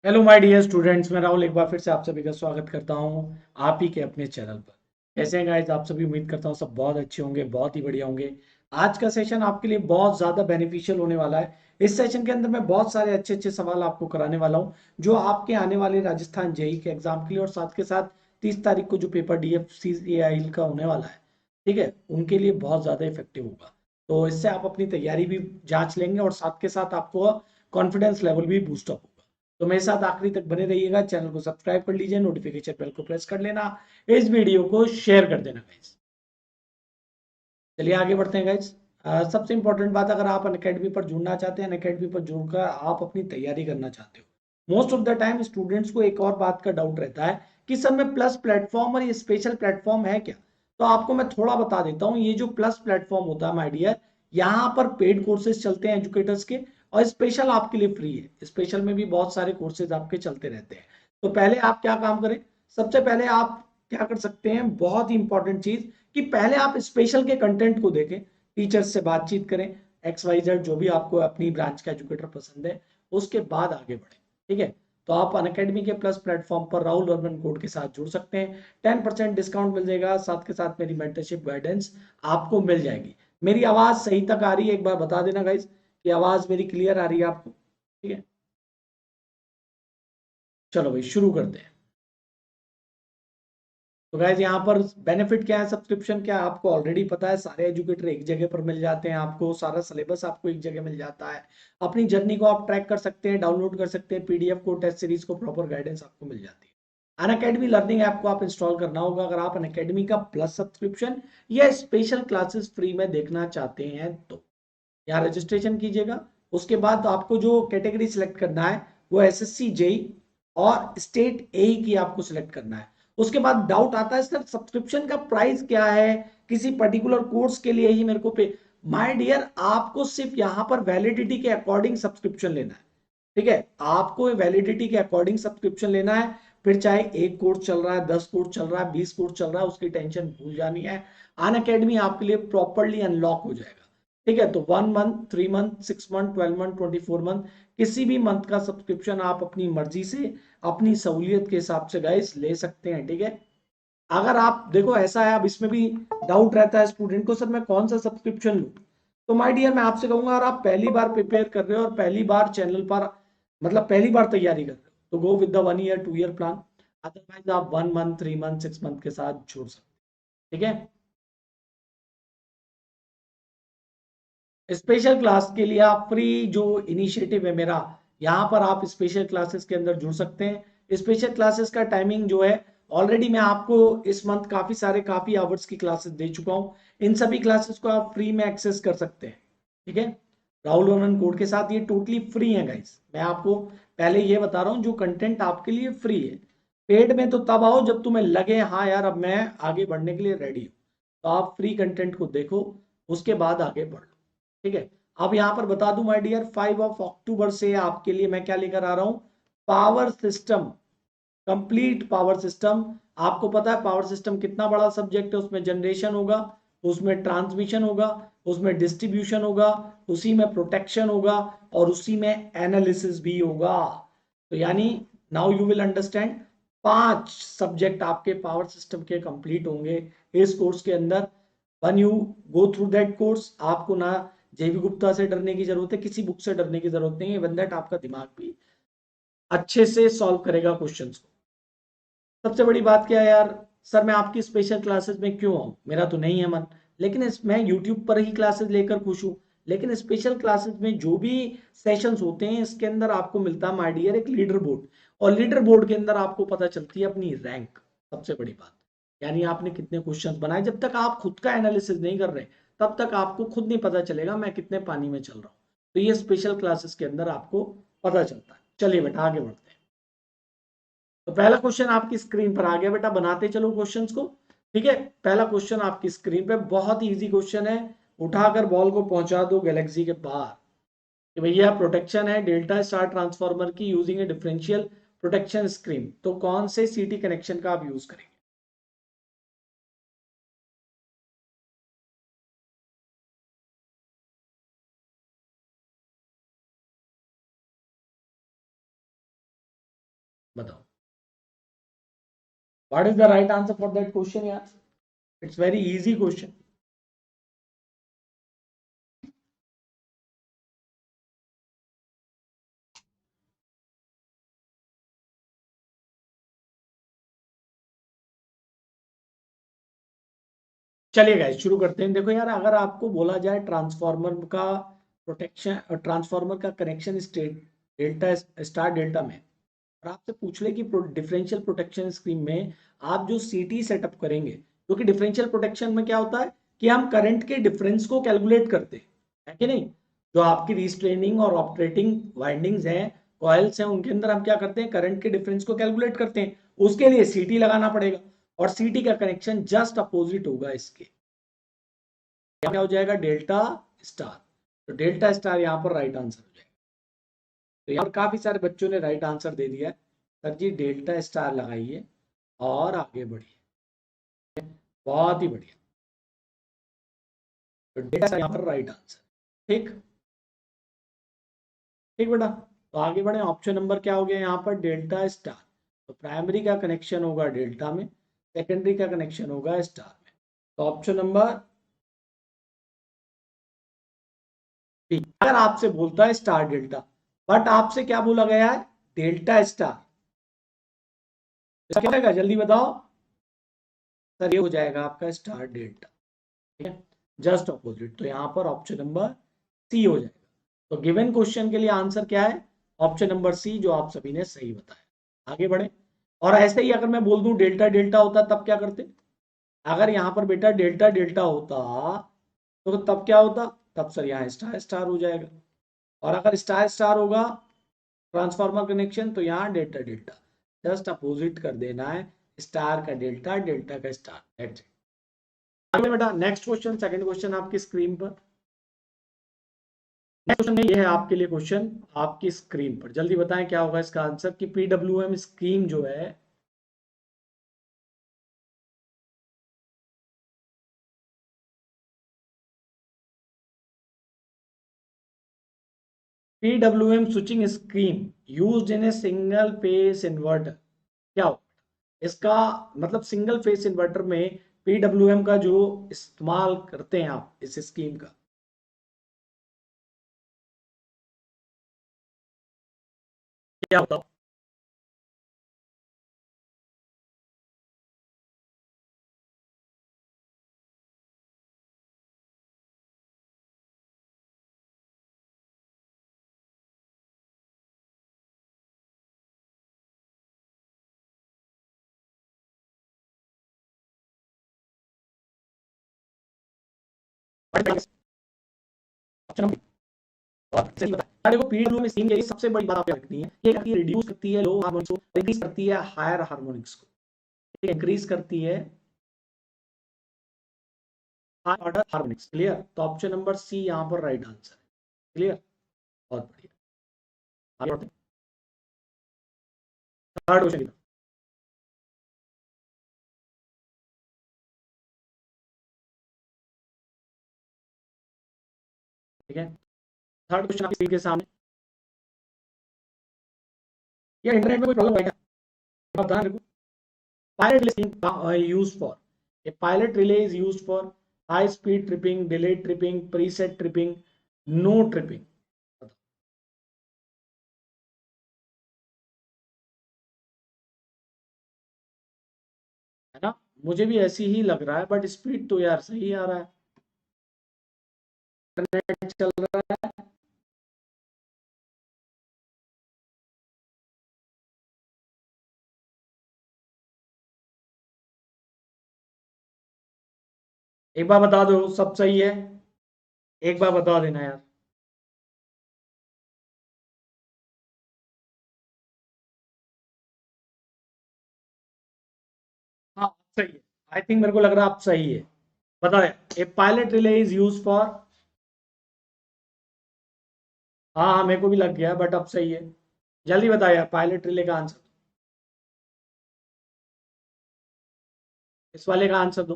Hello my dear students, मैं राहुल एक बार फिर से आप सभी का स्वागत करता हूं आप ही के अपने चैनल पर। कैसे हैं गाइस? आप सभी उम्मीद करता हूं सब बहुत अच्छे होंगे, बहुत ही बढ़िया होंगे। आज का सेशन आपके लिए बहुत ज़्यादा बेनिफिशियल होने वाला है। इस सेशन के अंदर मैं बहुत सारे अच्छे अच्छे सवाल आपको कराने वाला हूं, जो आपके आने वाले राजस्थान जेई के एग्जाम के लिए और साथ के साथ 30 तारीख को जो पेपर DFCAIL का होने वाला है, ठीक है, उनके लिए बहुत ज़्यादा इफेक्टिव होगा। तो इससे आप अपनी तैयारी भी जांच लेंगे और साथ के साथ आपको कॉन्फिडेंस लेवल भी बूस्टअप होगा। तो मेरे साथ आखिरी तक बने रहिएगा। चैनल को सब्सक्राइब कर लीजिए, नोटिफिकेशन बेल को प्रेस कर लेना, इस वीडियो को शेयर कर देना गाइस। चलिए आगे बढ़ते हैं गाइस। सबसे इंपॉर्टेंट बात, अगर आप अनअकैडमी पर जुड़ना चाहते हैं, अनअकैडमी पर जुड़कर आप अपनी तैयारी करना चाहते हो, most of the time students को एक और बात का डाउट रहता है कि सर मैं प्लस प्लेटफॉर्म और ये स्पेशल प्लेटफॉर्म है क्या। तो आपको मैं थोड़ा बता देता हूँ। ये जो प्लस प्लेटफॉर्म होता है माय डियर, यहाँ पर पेड कोर्सेज चलते हैं एजुकेटर्स के, और स्पेशल आपके लिए फ्री है। स्पेशल में भी बहुत सारे कोर्सेज आपके चलते रहते हैं। तो पहले आप क्या काम करें, सबसे पहले आप क्या कर सकते हैं, बहुत ही इंपॉर्टेंट चीज, कि पहले आप स्पेशल के कंटेंट को देखें, टीचर्स से बातचीत करें, XYZ जो भी आपको अपनी ब्रांच का एजुकेटर पसंद है, उसके बाद आगे बढ़े। ठीक है, तो आप अनअकैडमी के प्लस प्लेटफॉर्म पर राहुल अर्बन कोड के साथ जुड़ सकते हैं। 10% डिस्काउंट मिल जाएगा, साथ के साथ मेरी मेंटरशिप गाइडेंस आपको मिल जाएगी। मेरी आवाज सही तक आ रही है? एक बार बता देना गाइज कि आवाज मेरी क्लियर आ रही है आपको। ठीक है, चलो भाई शुरू करते हैं। तो गाइज यहाँ पर बेनिफिट क्या है, सब्सक्रिप्शन क्या है, आपको ऑलरेडी पता है। सारे एजुकेटर एक जगह पर मिल जाते हैं, आपको सारा सिलेबस आपको एक जगह मिल जाता है। अपनी जर्नी को आप ट्रैक कर सकते हैं, डाउनलोड कर सकते हैं PDF को, टेस्ट सीरीज को, प्रॉपर गाइडेंस आपको मिल जाती है। अनअकैडमी लर्निंग ऐप को आप इंस्टॉल करना होगा अगर आप अनअकैडमी का प्लस सब्सक्रिप्शन या स्पेशल क्लासेस फ्री में देखना चाहते हैं तो। यहाँ रजिस्ट्रेशन कीजिएगा। उसके बाद आपको जो कैटेगरी सिलेक्ट करना है वो SSC जेई और स्टेट एई की आपको सिलेक्ट करना है। उसके बाद डाउट आता है सर सब्सक्रिप्शन का प्राइस क्या है, किसी पर्टिकुलर कोर्स के लिए ही मेरे को पे। माय डियर, आपको सिर्फ यहाँ पर वैलिडिटी के अकॉर्डिंग सब्सक्रिप्शन लेना है। ठीक है, आपको वैलिडिटी के अकॉर्डिंग सब्सक्रिप्शन लेना है। फिर चाहे एक कोर्स चल रहा है, 10 कोर्स चल रहा है, 20 कोर्स चल रहा है, उसकी टेंशन भूल जानी है। अन अकेडमी आपके लिए प्रॉपरली अनलॉक हो जाएगा। ठीक है, तो 1 month, 3 month, 6 month, 12 month, 24 month, किसी भी मंथ का सब्सक्रिप्शन आप अपनी मर्जी से, अपनी सहूलियत के हिसाब से गाइस ले सकते हैं। ठीक है, अगर आप देखो ऐसा है, अब इसमें भी डाउट रहता है स्टूडेंट को, सर मैं कौन सा सब्सक्रिप्शन लूं। तो माय डियर, मैं आपसे कहूंगा, अगर आप पहली बार प्रिपेयर कर रहे हो और पहली बार चैनल पर, मतलब पहली बार तैयारी कर रहे हो, तो go with the 1 year 2 year plan. Otherwise आप 1 मंथ, 3 मंथ, 6 मंथ के साथ छोड़ सकते हैं। ठीक है, स्पेशल क्लास के लिए आप फ्री, जो इनिशिएटिव है मेरा, यहाँ पर आप स्पेशल क्लासेस के अंदर जुड़ सकते हैं। स्पेशल क्लासेस का टाइमिंग जो है, ऑलरेडी मैं आपको इस मंथ काफी आवर्स की क्लासेस दे चुका हूँ। इन सभी क्लासेस को आप फ्री में एक्सेस कर सकते हैं। ठीक है, राहुल रमन कोड के साथ ये टोटली फ्री है गाइस। मैं आपको पहले ये बता रहा हूँ, जो कंटेंट आपके लिए फ्री है। पेड में तो तब आओ जब तुम्हें लगे हाँ यार अब मैं आगे बढ़ने के लिए रेडी हूँ। तो आप फ्री कंटेंट को देखो, उसके बाद आगे बढ़ो। ठीक है, अब यहां पर बता दूं माय डियर, 5 अक्टूबर से आपके लिए मैं क्या लेकर आ रहा हूं, power system, complete power system. आपको पता है पावर सिस्टम कितना बड़ा सब्जेक्ट है, उसमें जनरेशन होगा, उसमें ट्रांसमिशन होगा, उसमें डिस्ट्रीब्यूशन होगा, उसी में प्रोटेक्शन होगा, और उसी में एनालिसिस भी होगा। तो यानी now you will understand, 5 subject आपके पावर सिस्टम के कंप्लीट होंगे इस कोर्स के अंदर। One you go through that course, आपको ना JV गुप्ता से डरने की जरूरत है, किसी बुक से डरने की जरूरत नहीं है। इवन दैट आपका दिमाग भी अच्छे से सॉल्व करेगा क्वेश्चंस को। सबसे बड़ी बात क्या है यार, सर मैं आपकी स्पेशल क्लासेस में क्यों आऊं, मेरा तो नहीं है मन। लेकिन मैं यूट्यूब पर ही क्लासेस लेकर खुश हूं। लेकिन स्पेशल क्लासेस में जो भी सेशंस होते हैं, इसके अंदर आपको मिलता है माय डियर एक लीडर बोर्ड, और लीडर बोर्ड के अंदर आपको पता चलती है अपनी रैंक। सबसे बड़ी बात, यानी आपने कितने क्वेश्चंस बनाए। जब तक आप खुद का एनालिसिस नहीं कर रहे, तब तक आपको खुद नहीं पता चलेगा मैं कितने पानी में चल रहा हूँ। तो ये स्पेशल क्लासेस के अंदर आपको पता चलता है। चलिए बेटा आगे बढ़ते हैं। तो पहला क्वेश्चन आपकी स्क्रीन पर आ गया बेटा, बनाते चलो क्वेश्चंस को। ठीक है, पहला क्वेश्चन आपकी स्क्रीन पे, बहुत ही इजी क्वेश्चन है। उठाकर बॉल को पहुंचा दो गैलेक्सी के बाहर। कि भैया प्रोटेक्शन है डेल्टा स्टार ट्रांसफार्मर की यूजिंग ए डिफरेंशियल प्रोटेक्शन स्क्रीन, तो कौन से CT कनेक्शन का आप यूज करेंगे? बताओ what is the right answer for that question यार, इट्स वेरी इजी क्वेश्चन। चलिए गाइस शुरू करते हैं। देखो यार, अगर आपको बोला जाए ट्रांसफार्मर का प्रोटेक्शन, ट्रांसफार्मर का connection state delta star delta में, और आपसे पूछ ले कि डिफरेंशियल प्रोटेक्शन स्कीम में आप जो सीटी सेटअप करेंगे, क्योंकि डिफरेंशियल प्रोटेक्शन में क्या होता है कि हम करंट के डिफरेंस को कैलकुलेट करते हैं, है कि नहीं। जो आपकी रिस्ट्रेनिंग और ऑपरेटिंग वाइंडिंग्स हैं, कॉइल्स हैं, उनके अंदर हम क्या करते हैं, करंट के डिफरेंस को कैलकुलेट करते हैं। उसके लिए सीटी लगाना पड़ेगा, और सीटी का कनेक्शन जस्ट अपोजिट होगा इसके, क्या हो जाएगा, डेल्टा स्टार। तो डेल्टा स्टार यहाँ पर राइट आंसर हो जाएगा। तो यहाँ पर काफी सारे बच्चों ने राइट आंसर दे दिया है, सर जी डेल्टा स्टार लगाइए और आगे बढ़िए, बहुत ही बढ़िया। तो डेल्टा स्टार यहाँ पर राइट आंसर। ठीक, ठीक बेटा। तो आगे बढ़े, ऑप्शन नंबर क्या हो गया यहाँ पर, डेल्टा स्टार। तो प्राइमरी का कनेक्शन होगा डेल्टा में, सेकेंडरी का कनेक्शन होगा स्टार में। तो ऑप्शन नंबर बी। अगर आपसे बोलता है स्टार डेल्टा, बट आपसे क्या बोला गया है, डेल्टा स्टार, क्या रहेगा जल्दी बताओ सर। ये हो जाएगा आपका स्टार डेल्टा, ठीक है, जस्ट ऑपोजिट। तो यहाँ पर ऑप्शन नंबर सी हो जाएगा। तो गिवन क्वेश्चन के लिए आंसर क्या है, ऑप्शन नंबर सी, जो आप सभी ने सही बताया। आगे बढ़े, और ऐसे ही अगर मैं बोल दूं डेल्टा डेल्टा होता तब क्या करते, अगर यहाँ पर बेटा डेल्टा डेल्टा होता तो तब क्या होता, तब सर यहाँ स्टार स्टार हो जाएगा। और अगर स्टार स्टार होगा ट्रांसफार्मर कनेक्शन, तो यहाँ डेल्टा डेल्टा, जस्ट अपोजिट कर देना है, स्टार का डेल्टा, डेल्टा का स्टार। आगे बेटा नेक्स्ट क्वेश्चन, सेकंड क्वेश्चन आपकी स्क्रीन पर। नेक्स्ट क्वेश्चन ये है आपके लिए क्वेश्चन आपकी स्क्रीन पर, जल्दी बताएं क्या होगा इसका आंसर, कि पीडब्ल्यूएम स्कीम जो है, PWM switching scheme used in a single phase inverter, क्या हो इसका मतलब, सिंगल फेस इन्वर्टर में पीडब्ल्यूएम का जो इस्तेमाल करते हैं आप इस स्कीम का, क्या बताओ। ऑप्शन नंबर, और सही बताया। देखो पीडब्ल्यूएम स्कीम के लिए सबसे बड़ी बात आपको रखनी है, ये रिड्यूस करती है लो हार्मोनिक्स को, इंक्रीज करती है हायर हार्मोनिक्स को, इंक्रीज करती है हाई ऑर्डर हार्मोनिक्स। क्लियर, तो ऑप्शन नंबर सी यहाँ पर राइट आंसर है। क्लियर, बहुत बढ़िया। आगे बढ़ते हैं, थर्ड क्वेश्चन। ठीक है, थर्ड क्वेश्चन आपकी स्क्रीन के सामने। यार इंटरनेट में कोई प्रॉब्लम है क्या, आप बता मेरे को। Pilot relay use for, a pilot relay is use for high speed tripping, delay tripping, preset tripping, no tripping, है ना। मुझे भी ऐसी ही लग रहा है, बट स्पीड तो यार सही आ रहा है, इंटरनेट चल रहा है। एक बार बता दो सब सही है, एक बार बता देना यार। हाँ सही है, आई थिंक मेरे को लग रहा है आप सही है। बताओ, a pilot relay is use for, हाँ हाँ मेरे को भी लग गया, बट अब सही है। जल्दी बताओ यार, पायलट रिले का आंसर, इस वाले का आंसर दो।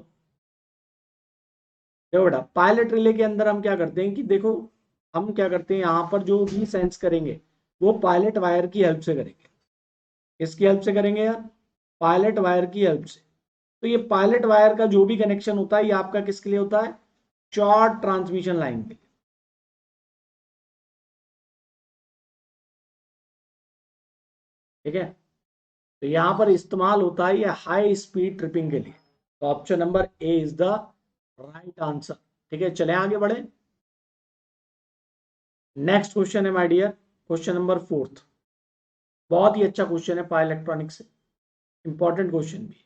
देखो बेटा, पायलट रिले के अंदर हम क्या करते हैं कि देखो, हम क्या करते हैं यहाँ पर जो भी सेंस करेंगे वो पायलट वायर की हेल्प से करेंगे। किसकी हेल्प से करेंगे यार? पायलट वायर की हेल्प से। तो ये पायलट वायर का जो भी कनेक्शन होता है ये आपका किसके लिए होता है? शॉर्ट ट्रांसमिशन लाइन के लिए। ठीक है, तो यहां पर इस्तेमाल होता है ये हाई स्पीड ट्रिपिंग के लिए। तो option number A is the right answer. ठीक है, चले आगे बढ़े। नेक्स्ट क्वेश्चन है my dear, question number fourth. बहुत ही अच्छा क्वेश्चन है पावर इलेक्ट्रॉनिक्स से, इंपॉर्टेंट क्वेश्चन भी है।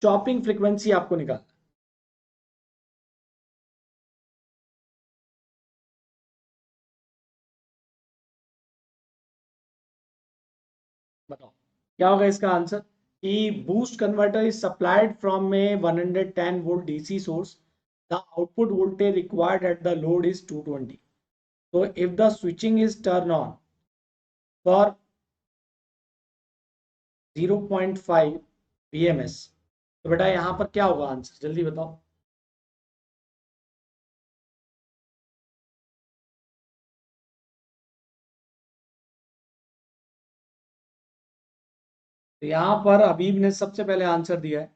चॉपिंग फ्रीक्वेंसी आपको निकालना। बताओ क्या होगा इसका आंसर? कि boost converter is supplied from A 110 volt DC source, the output voltage required at the load is 220। तो if the switching is turn on for 0.5 pms, तो बेटा यहां पर क्या होगा आंसर, जल्दी बताओ। तो यहां पर अबीब ने सबसे पहले आंसर दिया है।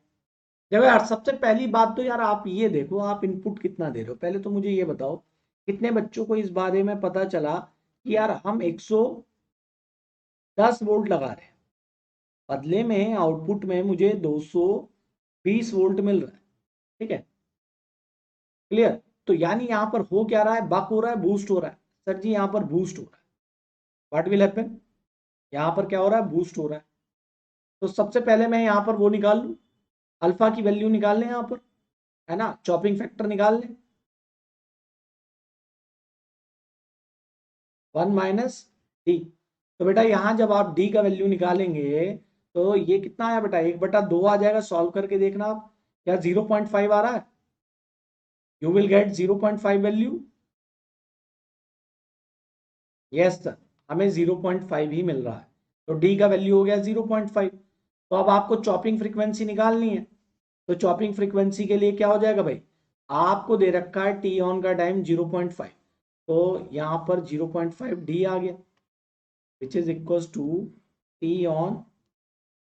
देखो यार, सबसे पहली बात तो यार आप ये देखो आप इनपुट कितना दे रहे हो। पहले तो मुझे ये बताओ कितने बच्चों को इस बारे में पता चला कि यार हम 110 वोल्ट लगा रहे हैं, बदले में आउटपुट में मुझे 220 वोल्ट मिल रहा है। ठीक है, क्लियर। तो यानी यहां पर हो क्या रहा है? बक हो रहा है, बूस्ट हो रहा है। सर जी यहां पर बूस्ट हो रहा है। What will happen? यहां पर क्या हो रहा है? बूस्ट हो रहा है। तो सबसे पहले मैं यहां पर वो निकाल लूं, अल्फा की वैल्यू निकाल लें यहां पर, है ना, चॉपिंग फैक्टर निकाल लें। 1 - डी। तो बेटा यहां जब आप डी का वैल्यू निकालेंगे तो ये कितना आया बेटा? 1/2 आ जाएगा। सॉल्व करके देखना आप, क्या 0.5 आ रहा है? You will get 0.5 value. Yes sir, हमें 0.5 ही मिल रहा है। तो डी का वैल्यू हो गया 0.5। तो अब आपको चॉपिंग फ्रीक्वेंसी निकालनी है। तो चॉपिंग फ्रीक्वेंसी के लिए क्या हो जाएगा भाई? आपको दे रखा है टी ऑन का टाइम 0.5, तो यहां पर 0.5 डी आ गया, which is equal to T on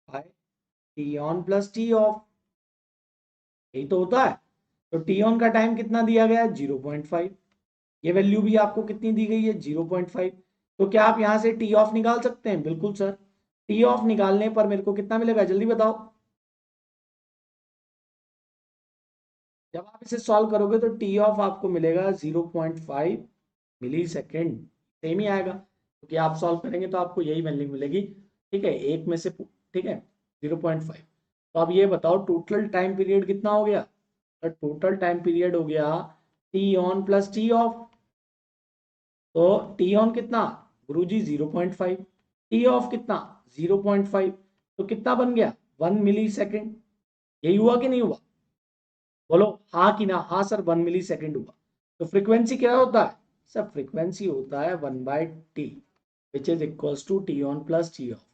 by T on plus T off. यही तो होता है। तो टी ऑन का टाइम कितना दिया गया है? 0.5। ये वैल्यू भी आपको कितनी दी गई है? 0.5। तो क्या आप यहां से टी ऑफ निकाल सकते हैं? बिल्कुल सर। टी ऑफ निकालने पर मेरे को कितना मिलेगा, जल्दी बताओ। जब आप इसे सॉल्व करोगे तो टी ऑफ आपको मिलेगा 0.5 मिली सेकेंड। सेम ही आएगा क्योंकि आप सॉल्व करेंगे तो आपको यही वैल्यू मिलेगी। ठीक है, एक में से, ठीक है, 0.5। तो अब ये बताओ टोटल टाइम पीरियड कितना हो गया? तो टोटल टाइम पीरियड हो गया T on plus T off. तो टी ऑन कितना गुरुजी? 0.5। टी ऑफ कितना? 0.5। तो कितना बन गया? 1 मिली सेकेंड। यही हुआ कि नहीं हुआ? बोलो हाँ कि ना। हाँ सर, 1 मिली सेकेंड हुआ। तो फ्रीक्वेंसी क्या होता है? सर फ्रीक्वेंसी होता है 1/t, which is equals to T on plus T off.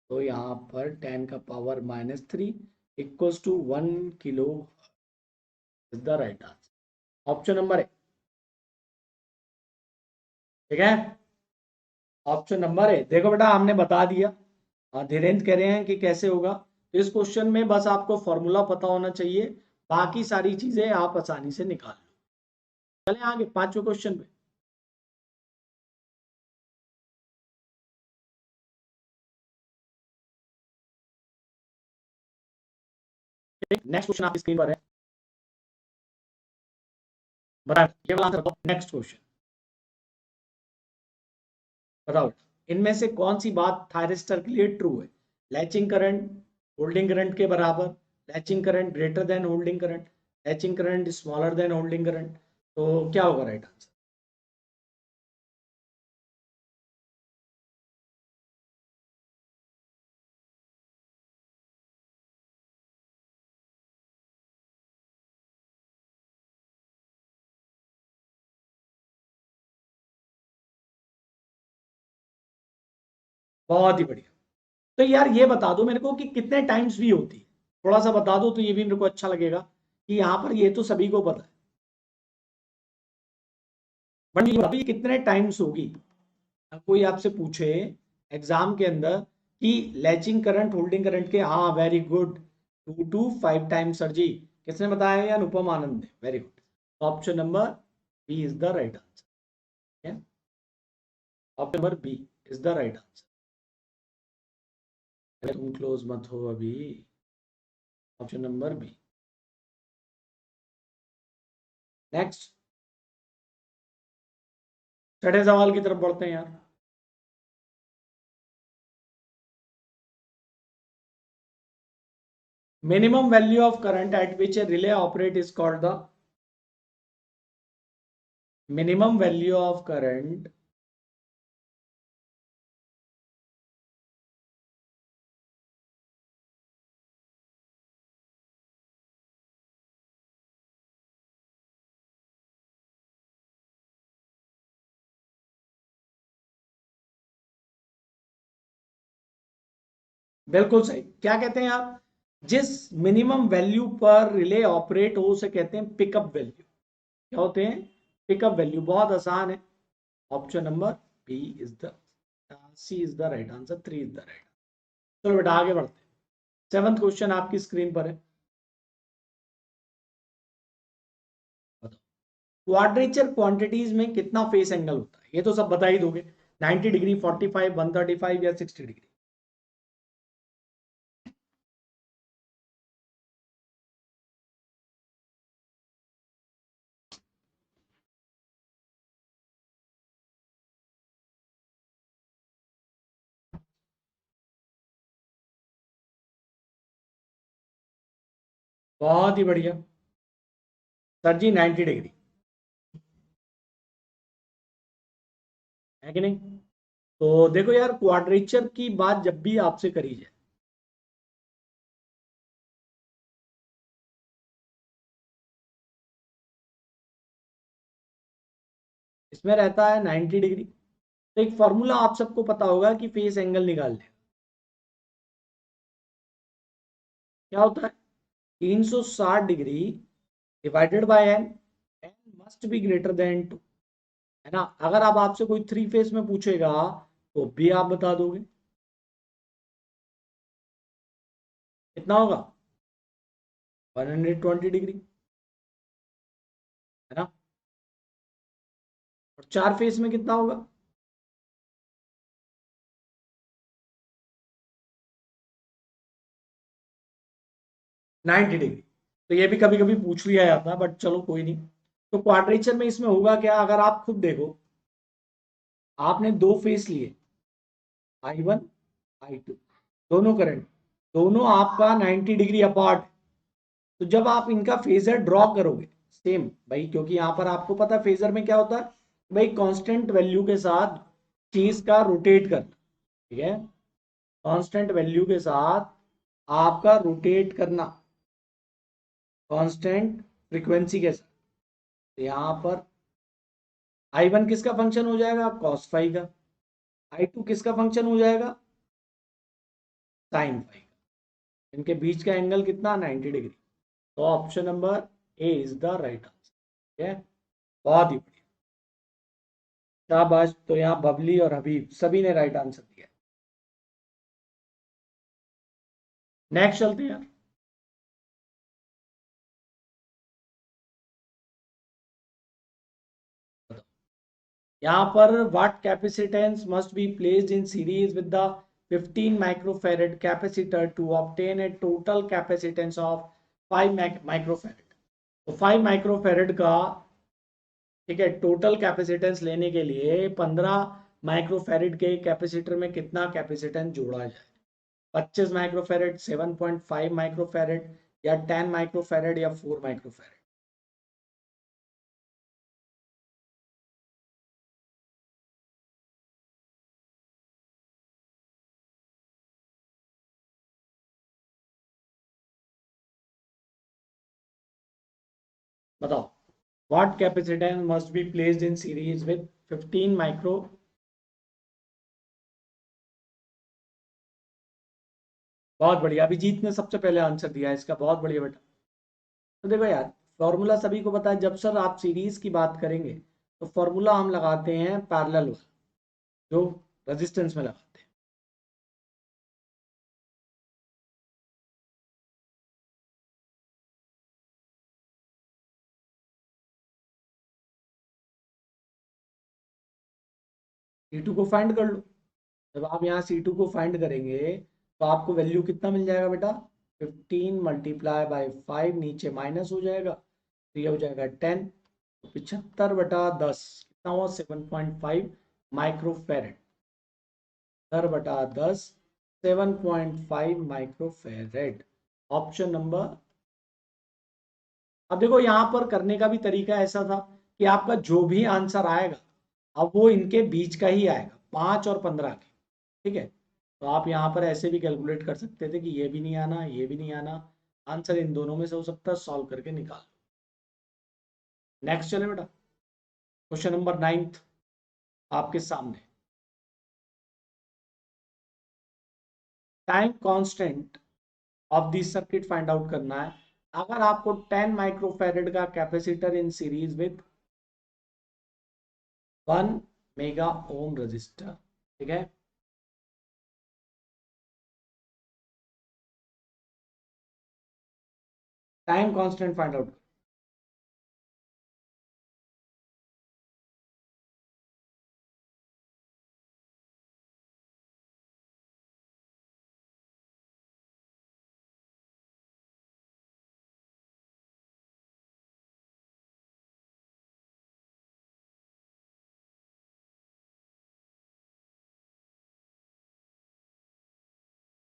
तो यहाँ पर 10⁻³ equals to 1 kilo is the right answer. Option number A. ठीक है, ऑप्शन नंबर ए। देखो बेटा हमने बता दिया। धीरेन्द्र कह रहे हैं कि कैसे होगा। तो इस क्वेश्चन में बस आपको फॉर्मूला पता होना चाहिए, बाकी सारी चीजें आप आसानी से निकाल लो। चलें आगे पांचवें क्वेश्चन पे। नेक्स्ट क्वेश्चन आपकी स्क्रीन पर है, बताओ ये वाला आंसर बताओ। नेक्स्ट क्वेश्चन बताओ, इनमें से कौन सी बात थायरिस्टर के लिए ट्रू है? लैचिंग करंट होल्डिंग करंट के बराबर, latching current greater than holding current, latching current smaller than holding current. तो क्या होगा राइट आंसर? बहुत ही बढ़िया। तो यार ये बता दो मेरे को कि कितने टाइम्स भी होती है, थोड़ा सा बता दो तो ये भी मेरे को अच्छा लगेगा कि यहाँ पर ये तो सभी को पता है, बट ये बता दो ये कितने टाइम्स होगी। कोई आपसे पूछे एग्जाम के अंदर कि लैचिंग करंट होल्डिंग करंट के, हाँ very good, 2 to 5 times sir ji. किसने बताया? या अनुपम आनंद ने, very good. Option number B is the right answer. Option number B is the right answer. तुम क्लोज मत हो अभी। Option number B. नेक्स्ट, छठे सवाल की तरफ बढ़ते हैं यार। Minimum value of current at which a relay operate is called the minimum value of current बिल्कुल सही। क्या कहते हैं आप? जिस मिनिमम वैल्यू पर रिले ऑपरेट हो उसे कहते हैं पिकअप वैल्यू। क्या होते हैं? Pickup value. बहुत आसान है। Option number B is the C is the right answer, 3 is the right. चलो बेटा आगे बढ़ते हैं। सेवंथ क्वेश्चन आपकी स्क्रीन पर है। क्वाड्रेचर क्वांटिटीज में कितना फेस एंगल होता है? ये तो सब बता ही दोगे। 90 डिग्री, 45, 135 या 60 डिग्री। बहुत ही बढ़िया सर जी, 90 डिग्री है कि नहीं? तो देखो यार, क्वाड्रेचर की बात जब भी आपसे करी जाए, इसमें रहता है 90 डिग्री। तो एक फॉर्मूला आप सबको पता होगा कि फेस एंगल निकालने क्या होता है? 360 degree divided by N. N must be greater than 2, है ना? अगर अब आपसे कोई थ्री फेस में पूछेगा तो भी आप बता दोगे। कितना होगा? 120 डिग्री, है ना? और चार फेस में कितना होगा? 90 डिग्री। तो ये भी कभी कभी पूछ लिया जाता है, बट चलो कोई नहीं। तो क्वाड्रेचर में इसमें होगा क्या? अगर आप खुद देखो, आपने दो फेस लिए, I1 I2, दोनों करंट, दोनों आपका 90 डिग्री अपार्ट। तो जब आप इनका फेजर ड्रॉ करोगे सेम भाई, क्योंकि यहां पर आपको पता है फेजर में क्या होता है भाई, कांस्टेंट वैल्यू के साथ चीज का रोटेट करना। ठीक है? कांस्टेंट वैल्यू के साथ आपका रोटेट करना, कांस्टेंट फ्रीक्वेंसी के साथ। तो यहां पर I1 किसका फंक्शन हो जाएगा? cos फाई का। I2 किसका फंक्शन हो जाएगा? sin फाई का। इनके बीच का एंगल कितना? 90 डिग्री। तो option number A is the right answer. ठीक है? बहुत ही बढ़िया, शाबाश। तो यहाँ बबली और हबीब सभी ने राइट आंसर दिया। नेक्स्ट चलते हैं यार। यहाँ पर what capacitance must be placed in series with the 15 microfarad capacitor to obtain a total capacitance of 5 microfarad. तो 5 माइक्रोफेरेड का, ठीक है, टोटल कैपेसिटेंस लेने के लिए 15 माइक्रोफेरेड के कैपेसिटर में कितना कैपेसिटेंस जोड़ा जाए? 25 माइक्रोफेरेड, 7.5 माइक्रोफेरेड, या 10 माइक्रोफेरेड, या 4 माइक्रोफेरेड। बताओ। What capacitance must be placed in series with 15 micro. बहुत बढ़िया, अभिजीत ने सबसे पहले आंसर दिया है इसका, बहुत बढ़िया बेटा। तो देखो यार, फॉर्मूला सभी को पता है। जब सर आप सीरीज की बात करेंगे तो फॉर्मूला हम लगाते हैं पैरेलल वाला, जो रेजिस्टेंस में लगाते हैं। C2 को फाइंड कर लो। जब आप यहाँ C2 को फाइंड करेंगे तो आपको वैल्यू कितना मिल जाएगा बेटा, 15 मल्टीप्लाई बाई 5, नीचे माइनस हो जाएगा तो ये हो जाएगा 10, 75/10 कितना हुआ, 7.5 माइक्रोफेरेड। 75/10 7.5 microfarad, option number. अब देखो यहाँ पर करने का भी तरीका ऐसा था कि आपका जो भी आंसर आएगा अब वो इनके बीच का ही आएगा, 5 और 15 के। ठीक है, तो आप यहाँ पर ऐसे भी कैलकुलेट कर सकते थे कि ये भी नहीं आना, ये भी नहीं आना, आंसर इन दोनों में से हो सकता है, सॉल्व करके निकाल। नेक्स्ट चले बेटा, क्वेश्चन नंबर 9 आपके सामने। Time constant of the circuit find out करना है। अगर आपको 10 माइक्रोफेरेड का capacitor in series with 1 mega ohm resistor, ठीक है, time constant find out.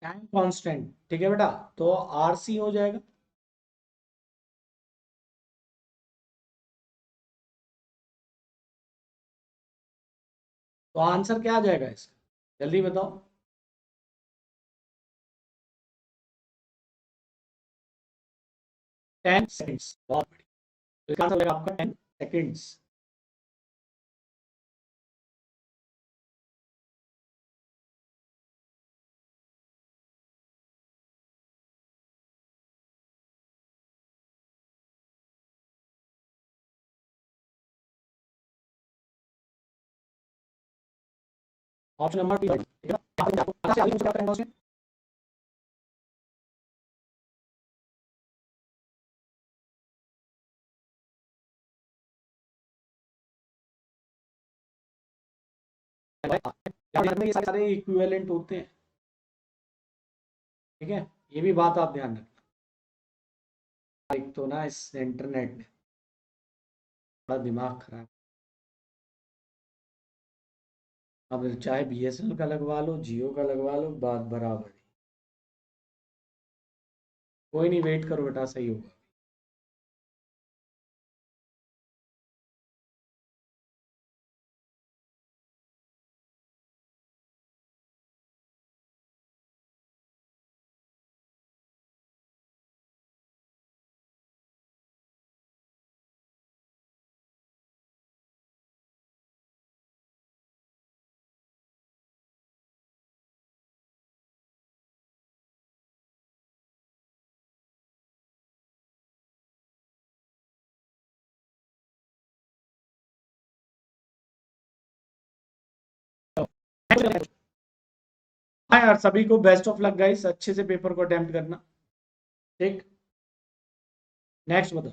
Time constant, ठीक है बेटा, तो आरसी हो जाएगा। तो आंसर क्या आ जाएगा इसका, जल्दी बताओ। 10 सेकेंड्स, बहुत बढ़िया। तो इसका आंसर हो जाएगा आपका 10 सेकेंड्स। ऑप्शन नंबर 3, ठीक है। ये सारे इक्विवेलेंट होते हैं, ठीक है, ये भी बात आप ध्यान रखना। एक तो ना इस इंटरनेट ने बड़ा दिमाग खराब। अब चाहे बीएसएनएल का लगवा लो, जियो का लगवा लो, बात बराबर है। कोई नहीं, वेट करो बेटा, सही होगा। हाँ यार, सभी को बेस्ट ऑफ लक गाइस, अच्छे से पेपर को अटेम्प्ट करना। ठीक, नेक्स्ट बताओ,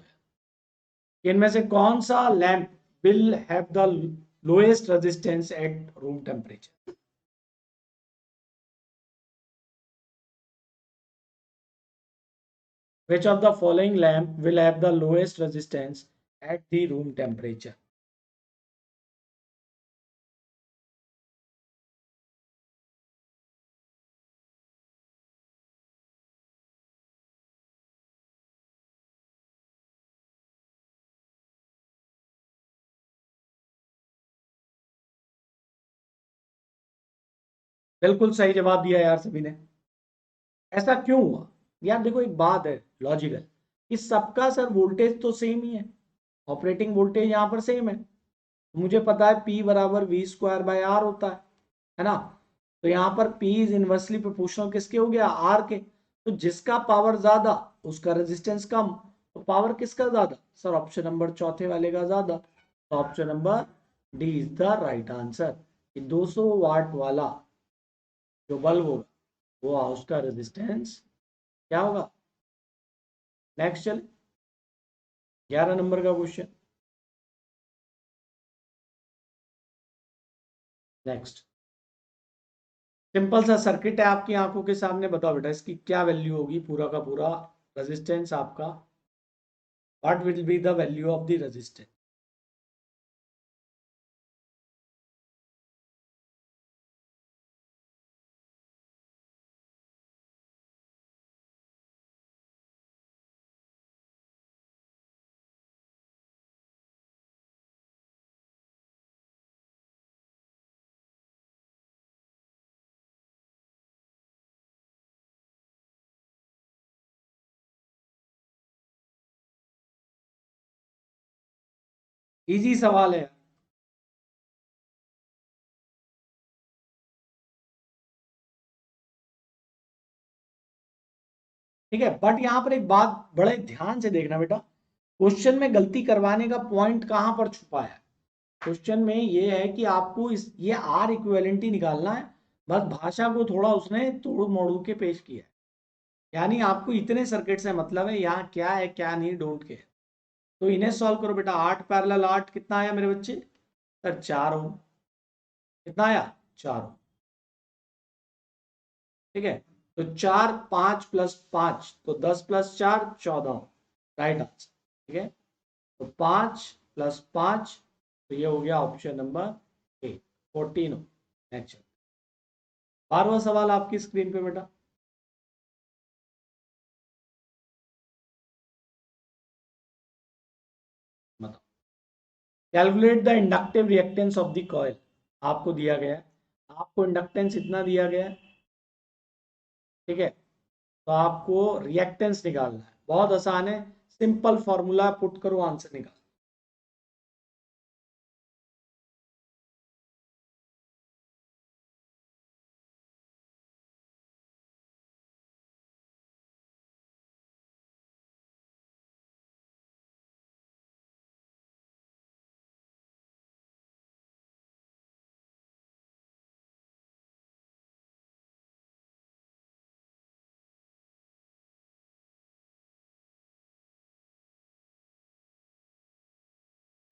इनमें से कौन सा lamp will have the lowest resistance at room temperature. Which of the following lamp will have the lowest resistance at the room temperature? बिल्कुल सही जवाब दिया यार सभी ने। ऐसा क्यों हुआ यार, देखो एक बात है लॉजिकल, कि सबका सर वोल्टेज तो सेम ही है, ऑपरेटिंग वोल्टेज यहाँ पर सेम है। मुझे पता है P बराबर V² बाय R होता है ना। तो यहाँ पर P इज इनवर्सली प्रोपोर्शनल किसके हो गया, R के। तो जिसका पावर ज्यादा उसका रेजिस्टेंस कम, तो पावर किसका ज्यादा सर, ऑप्शन नंबर चौथे वाले का ज्यादा। तो option number D is the right answer, कि 200 वाट वाला जो बल्ब होगा वो उसका रेजिस्टेंस क्या होगा। नेक्स्ट चल, 11 नंबर का क्वेश्चन। नेक्स्ट, सिंपल सा सर्किट है आपकी आंखों के सामने। बताओ बेटा इसकी क्या वैल्यू होगी, पूरा का पूरा रेजिस्टेंस आपका, what will be the value of the resistance. Easy सवाल है। ठीक है, बट यहां पर एक बात बड़े ध्यान से देखना बेटा, क्वेश्चन में गलती करवाने का पॉइंट कहां पर छुपा है। क्वेश्चन में ये है कि आपको इस ये आर इक्विवेलेंट ही निकालना है, बस भाषा को थोड़ा उसने तोड़ मोड़ के पेश किया है। यानी आपको इतने सर्किट से मतलब है, यहाँ क्या है क्या नहीं डोंट केयर। तो इन्हें सॉल्व करो बेटा। 8 पैरेलल 8 कितना आया मेरे बच्चे सर, 4 ओम। कितना आया, 4 ओम। ठीक है, तो 4 5 प्लस 5 तो 10 प्लस 4 14, राइट आंसर। ठीक है, तो 5 प्लस 5, तो ये हो गया option number A, 14 ohm. Next, 12वां सवाल आपकी स्क्रीन पे बेटा, बताओ। Calculate the inductive reactance of the coil. आपको दिया गया है, आपको इंडक्टेंस इतना दिया गया है। ठीक है, तो आपको रिएक्टेंस निकालना है, बहुत आसान है, सिंपल फॉर्मूला पुट करो, आंसर निकाल।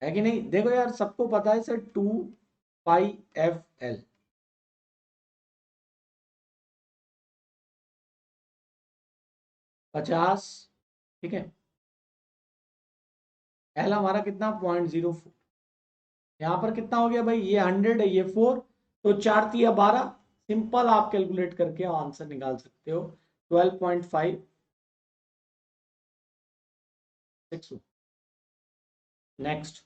है कि नहीं, देखो यार सबको पता है सर, 2 पाई एफ एल, 50। ठीक है, एल हमारा कितना 0.04, यहाँ पर कितना हो गया भाई, ये 100 है, ये 4, तो 4 तिया 12। सिंपल आप कैलकुलेट करके आंसर निकाल सकते हो, 12.56। नेक्स्ट,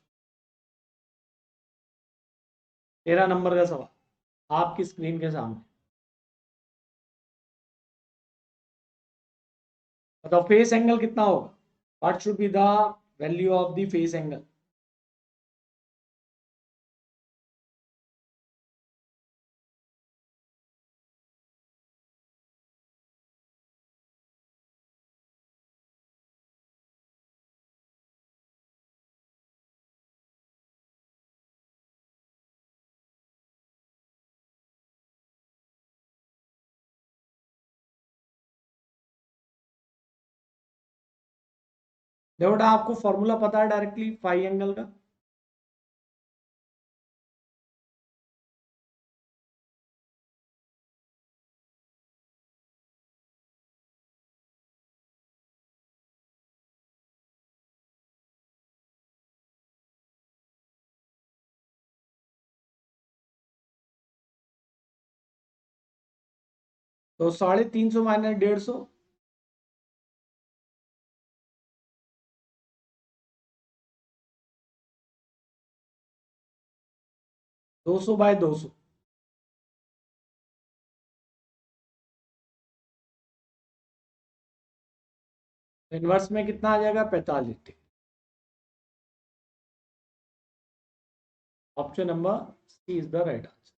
13 नंबर का सवाल आपकी स्क्रीन के सामने, बताओ फेस एंगल कितना होगा, what should be the value of the face angle. देखो बेटा आपको फॉर्मूला पता है डायरेक्टली फाई एंगल का, तो 350 माइनस 150, 200/200। इनवर्स में कितना आ जाएगा, 45। Option number C is the right answer.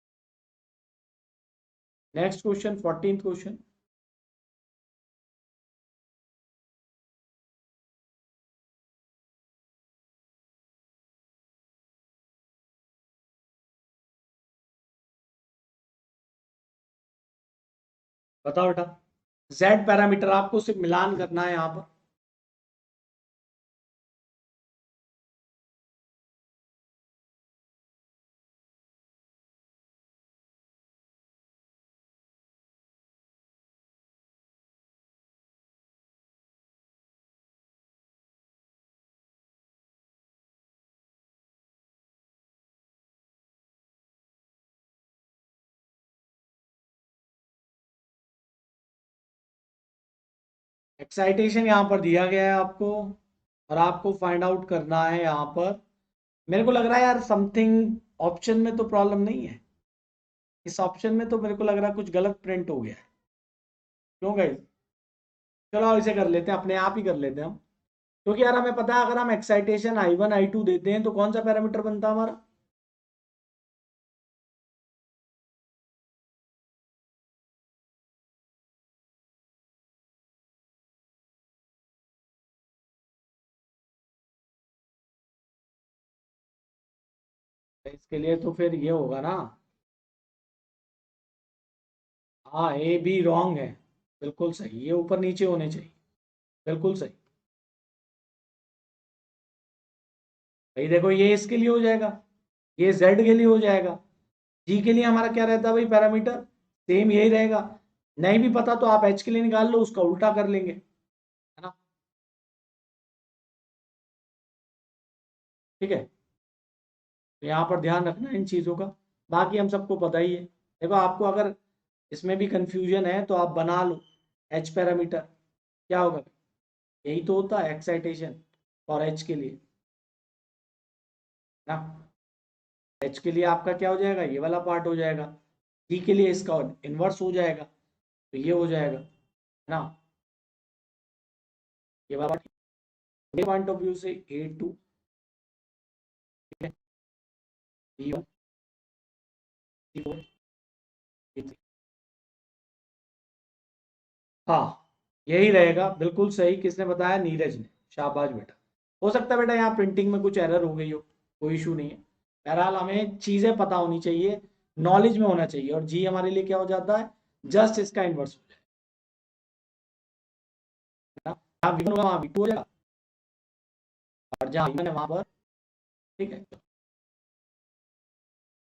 Next question, 14th question, बताओ बेटा। जेड पैरामीटर आपको सिर्फ मिलान करना है यहाँ पर। एक्साइटेशन यहाँ पर दिया गया है आपको, और आपको फाइंड आउट करना है यहाँ पर। मेरे को लग रहा है यार समथिंग ऑप्शन में तो प्रॉब्लम नहीं है, इस ऑप्शन में तो मेरे को लग रहा है कुछ गलत प्रिंट हो गया है। क्यों गाइस? चलो इसे कर लेते हैं, अपने आप ही कर लेते हैं हम। क्योंकि यार हमें पता है अगर हम एक्साइटेशन I1 I2 देते हैं तो कौन सा पैरामीटर बनता है हमारा? इसके लिए तो फिर ये होगा ना। हाँ, ए बी रॉन्ग है। बिल्कुल सही, ये ऊपर नीचे होने चाहिए। बिल्कुल सही। भाई देखो, ये इसके लिए हो जाएगा, ये जेड के लिए हो जाएगा। जी के लिए हमारा क्या रहता है भाई पैरामीटर? सेम यही रहेगा। नहीं भी पता तो आप एच के लिए निकाल लो, उसका उल्टा कर लेंगे, है ना? ठीक है, तो यहाँ पर ध्यान रखना इन चीज़ों का। बाकी हम सबको पता ही है। देखो, आपको अगर इसमें भी कंफ्यूजन है तो आप बना लो एच पैरामीटर। क्या होगा? यही तो होता है एक्साइटेशन और एच के लिए, ना? एच के लिए आपका क्या हो जाएगा? ये वाला पार्ट हो जाएगा। जी के लिए इसका इन्वर्स हो जाएगा, तो ये हो जाएगा, है ना? ये वाला पॉइंट ऑफ व्यू से A2, B1, C4, C3। हाँ, यही रहेगा। बिल्कुल सही। किसने बताया? नीरज ने। शाबाश बेटा। हो सकता है बेटा यहाँ प्रिंटिंग में कुछ एरर हो गई हो, कोई इशू नहीं है। बहरहाल हमें चीजें पता होनी चाहिए, नॉलेज में होना चाहिए। और जी हमारे लिए क्या हो जाता है? जस्ट इसका इन्वर्स हो जाएगा। यहाँ V1 होगा, वहाँ V2 हो जाएगा, और जहाँ I1 है वहां पर, ठीक है,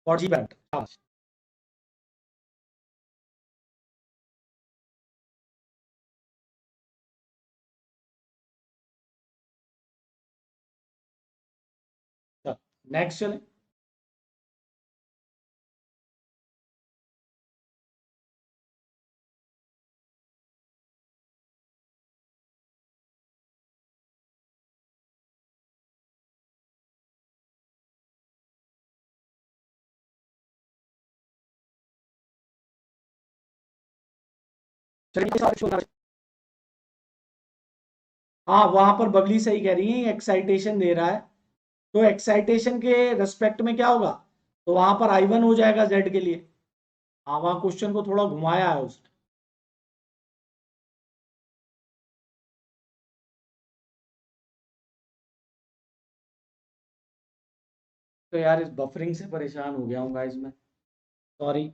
और जी पैरामीटर। शाबाश। नेक्स्ट चले। चलिए, हाँ, वहां पर बबली सही कह रही है, एक्साइटेशन दे रहा है। तो एक्साइटेशन के रेस्पेक्ट में क्या होगा? तो वहां पर I1 हो जाएगा जेड के लिए। हाँ, वहां क्वेश्चन को थोड़ा घुमाया है उसने। तो यार इस बफरिंग से परेशान हो गया हूँ गाइस मैं, सॉरी।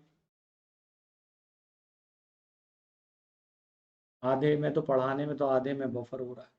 आधे में तो पढ़ाने में तो आधे में बफर हो रहा है।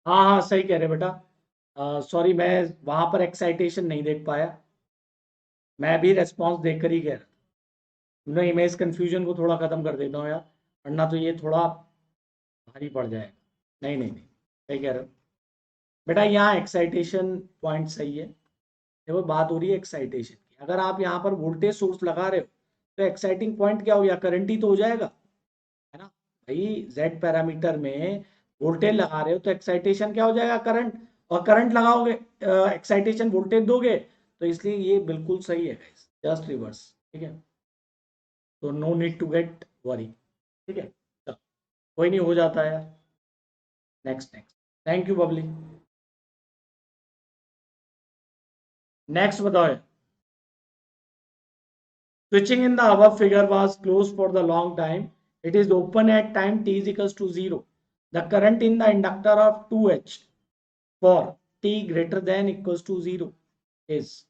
हाँ हाँ, सही कह रहे बेटा। सॉरी, मैं वहां पर एक्साइटेशन नहीं देख पाया। मैं भी रेस्पॉन्स देखकर ही कह रहा था। नहीं, मैं इस कंफ्यूजन को थोड़ा खत्म कर देता हूँ यार, वरना तो ये थोड़ा भारी पड़ जाएगा। नहीं नहीं नहीं, सही कह रहे हो बेटा। यहाँ एक्साइटेशन पॉइंट सही है। देखो, बात हो रही है एक्साइटेशन की। अगर आप यहाँ पर वोल्टेज सोर्स लगा रहे हो तो एक्साइटिंग पॉइंट क्या हो गया? करंट ही तो हो जाएगा, है ना? भाई, जेड पैरामीटर में वोल्टेज लगा रहे हो तो एक्साइटेशन क्या हो जाएगा? करंट। और करंट लगाओगे, एक्साइटेशन वोल्टेज दोगे, तो इसलिए ये बिल्कुल सही है गाइस, जस्ट रिवर्स। ठीक है, तो no need to get worry. ठीक है, चलो, कोई नहीं, हो जाता है यार। Next next. Thank you Babli. Next बताओ। Switching in the above figure was closed for the long time. It is open at time t is equals to 0. The current in the inductor of 2H for t greater than equals to 0 is।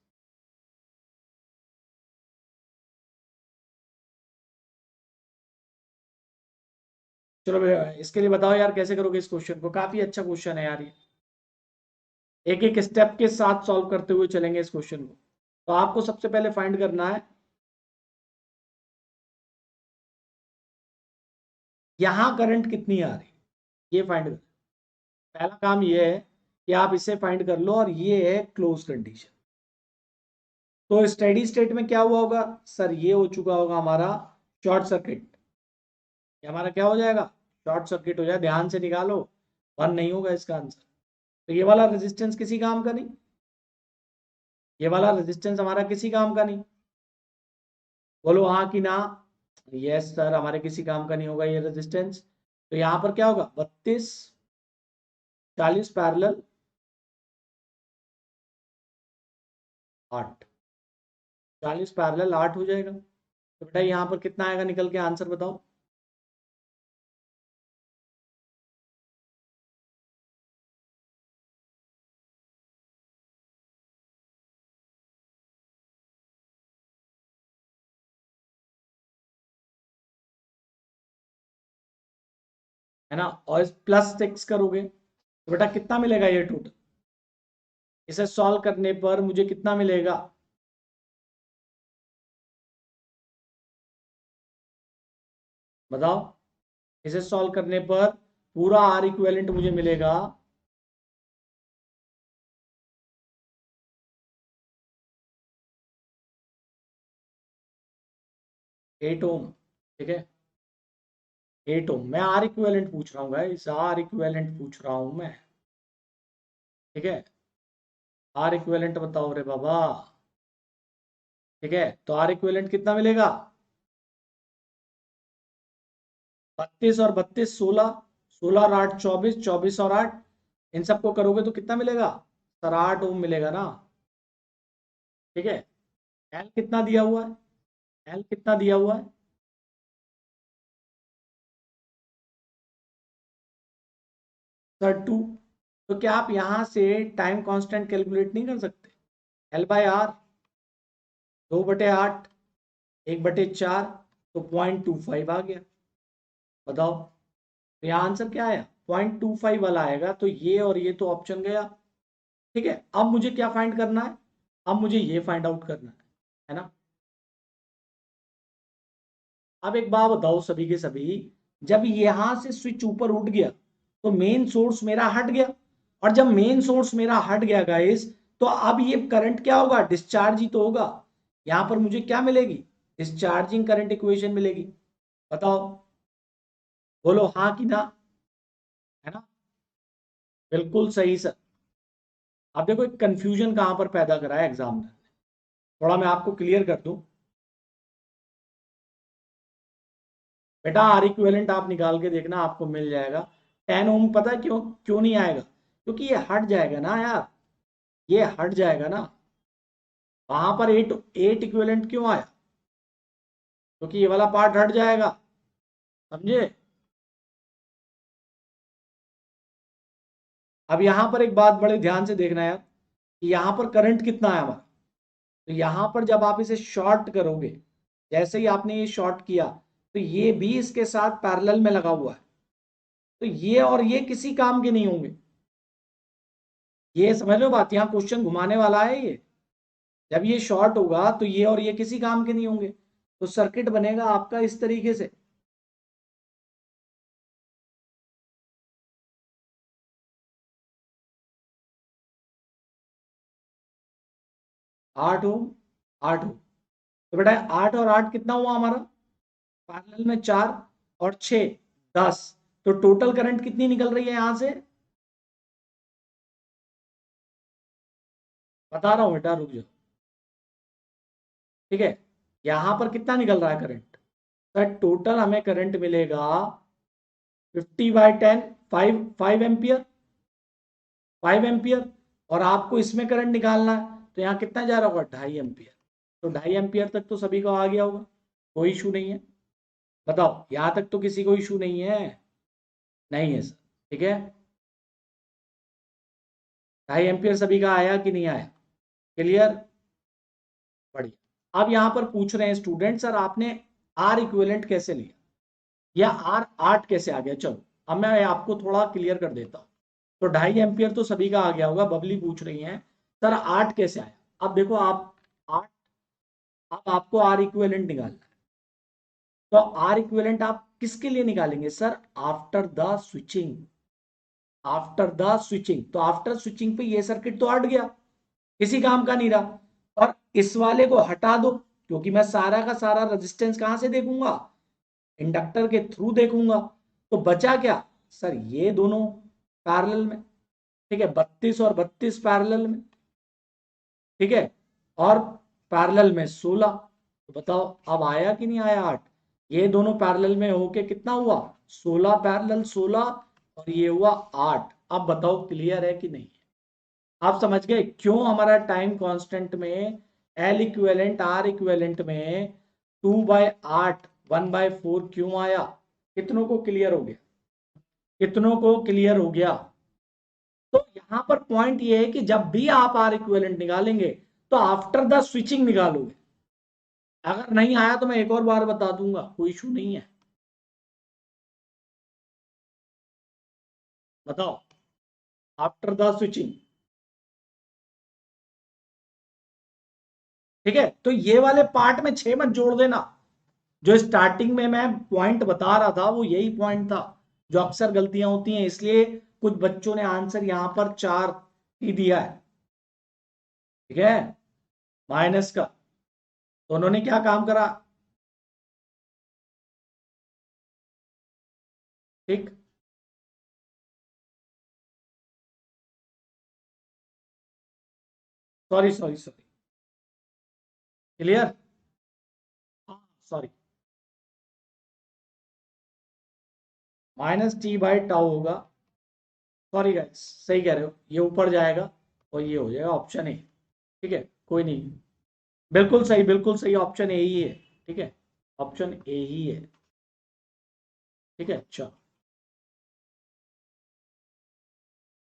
चलो भैया, इसके लिए बताओ यार कैसे करोगे इस question को। काफी अच्छा क्वेश्चन है यार ये। एक एक स्टेप के साथ सॉल्व करते हुए चलेंगे इस क्वेश्चन को। तो आपको सबसे पहले फाइंड करना है यहां करंट कितनी आ रही है ये फाइंड कर। पहला काम ये है कि आप इसे फाइंड कर लो, और ये है क्लोज कंडीशन। तो स्टेडी स्टेट में क्या हुआ होगा सर, ये हो चुका होगा हमारा शॉर्ट सर्किट। ये हमारा क्या हो जाएगा, शॉर्ट सर्किट हो जाए। ध्यान से निकालो, 1 नहीं होगा इसका आंसर। तो ये वाला रेजिस्टेंस किसी काम का नहीं, ये वाला रेजिस्टेंस हमारा किसी काम का नहीं। बोलो हाँ कि ना। यस सर, हमारे किसी काम का नहीं होगा ये रेजिस्टेंस। तो यहाँ पर क्या होगा, 32 40 पैरेलल 8, 40 पैरेलल 8 हो जाएगा। तो बेटा यहाँ पर कितना आएगा निकल के, आंसर बताओ। है ना, और प्लस 6 करोगे तो बेटा कितना मिलेगा ये टोटल। इसे सॉल्व करने पर मुझे कितना मिलेगा, बताओ। इसे सॉल्व करने पर पूरा आर इक्विवेलेंट मुझे मिलेगा, एट ओम। ठीक है, 8 ओम। मैं आर इक्विवेलेंट पूछ रहा हूँ गाइस, आर इक्विवेलेंट पूछ रहा हूँ मैं। ठीक है, आर इक्विवेलेंट बताओ रे बाबा। ठीक है, तो आर इक्विवेलेंट कितना मिलेगा, 32 और 32 16, 16 और 8 24, 24 और 8, इन सबको करोगे तो कितना मिलेगा सर, 8 ओम मिलेगा ना। ठीक है, एल कितना दिया हुआ है, एल कितना दिया हुआ है, सर 2। तो क्या आप यहां से टाइम कांस्टेंट कैलकुलेट नहीं कर सकते, एल बाय आर, 2/8, 1/4, तो 0.25 आ गया। बताओ, तो यहाँ आंसर क्या आया, 0.25 वाला आएगा। तो ये और ये तो ऑप्शन गया। ठीक है, अब मुझे क्या फाइंड करना है, अब मुझे ये फाइंड आउट करना है ना। अब एक बात बताओ सभी के सभी, जब यहां से स्विच ऊपर उठ गया तो मेन सोर्स मेरा हट गया, और जब मेन सोर्स मेरा हट गया गाइस, तो अब ये करंट क्या होगा, डिस्चार्ज ही तो होगा। यहां पर मुझे क्या मिलेगी, डिस्चार्जिंग करंट इक्वेशन मिलेगी। बताओ, बोलो हाँ कि ना। है ना, बिल्कुल सही सर। अब देखो एक कंफ्यूजन कहां पर पैदा करा है एग्जामिनर ने, थोड़ा मैं आपको क्लियर कर दूं। बेटा आर इक्विवेलेंट आप निकाल के देखना, आपको मिल जाएगा। 10 ओम, पता है क्यों, क्यों नहीं आएगा, क्योंकि ये हट जाएगा ना यार, ये हट जाएगा ना। वहां पर 8 इक्विवेलेंट क्यों आया, क्योंकि ये वाला पार्ट हट जाएगा, समझे। अब यहां पर एक बात बड़े ध्यान से देखना यार, कि यहां पर करंट कितना है हमारा। तो यहां पर जब आप इसे शॉर्ट करोगे, जैसे ही आपने ये शॉर्ट किया, तो ये भी इसके साथ पैरेलल में लगा हुआ है। तो ये और ये किसी काम के नहीं होंगे। ये समझ लो बात, यहाँ क्वेश्चन घुमाने वाला है ये। जब ये शॉर्ट होगा तो ये और ये किसी काम के नहीं होंगे, तो सर्किट बनेगा आपका इस तरीके से। 8 ओम, 8 ओम। तो बेटा 8 और 8 कितना हुआ हमारा, पैरेलल में 4 और 6, 10। तो टोटल करंट कितनी निकल रही है यहां से, बता रहा हूं बेटा, रुक जाओ। ठीक है, यहां पर कितना निकल रहा है करंट, सर टोटल हमें करंट मिलेगा 50/10, 5 एम्पियर, 5 एम्पियर। और आपको इसमें करंट निकालना है, तो यहाँ कितना जा रहा होगा, 2.5 एम्पियर। तो 2.5 एम्पियर तक तो सभी को आ गया होगा, कोई इशू नहीं है। बताओ, यहां तक तो किसी को इशू नहीं है, नहीं है सर। ठीक है, 2.5 एम्पियर सभी का आया कि नहीं आया, क्लियर, बढ़िया। अब यहां पर पूछ रहे हैं स्टूडेंट, सर आपने आर इक्विवेलेंट कैसे लिया, या आर 8 कैसे आ गया। चलो अब मैं आपको थोड़ा क्लियर कर देता हूँ। तो 2.5 एम्पियर तो सभी का आ गया होगा, बबली पूछ रही हैं सर 8 कैसे आया। अब देखो आप 8, अब आपको आर इक्विवेलेंट निकालना है। तो आर इक्विवेलेंट आप किसके लिए निकालेंगे sir? After the switching, after the switching. तो आफ्टर स्विचिंग पे ये सर्किट तो हट गया, किसी काम का नहीं रहा। और इस वाले को हटा दो, क्योंकि मैं सारा का सारा रेजिस्टेंस कहां से देखूंगा? इंडक्टर के थ्रू देखूंगा। तो बचा क्या सर? ये दोनों पैरेलल में, ठीक है, 32 और 32 पैरेलल में, ठीक है, और पैरेलल में 16। तो बताओ अब आया कि नहीं आया 8? ये दोनों पैरेलल में होके कितना हुआ? 16 पैरेलल 16, और ये हुआ 8। अब बताओ क्लियर है कि नहीं? आप समझ गए क्यों हमारा टाइम कांस्टेंट में एल इक्विवेलेंट आर इक्विवेलेंट में 2/8 1/4 क्यों आया? कितनों को क्लियर हो गया? कितनों को क्लियर हो गया? तो यहां पर पॉइंट ये है कि जब भी आप आर इक्विवेलेंट निकालेंगे तो आफ्टर द स्विचिंग निकालोगे। अगर नहीं आया तो मैं एक और बार बता दूंगा, कोई इशू नहीं है। बताओ, आफ्टर द स्विचिंग, ठीक है। तो ये वाले पार्ट में 6 मत जोड़ देना। जो स्टार्टिंग में मैं पॉइंट बता रहा था वो यही पॉइंट था, जो अक्सर गलतियां होती हैं, इसलिए कुछ बच्चों ने आंसर यहां पर 4 ही दिया है, ठीक है, माइनस का। तो उन्होंने क्या काम करा? ठीक, sorry sorry sorry, clear, sorry, -t/τ होगा। सॉरी गाइस, सही कह रहे हो, ये ऊपर जाएगा और ये हो जाएगा ऑप्शन ए, ठीक है, कोई नहीं, बिल्कुल सही, ऑप्शन ए ही है, ठीक है, ऑप्शन ए ही है, ठीक है। अच्छा,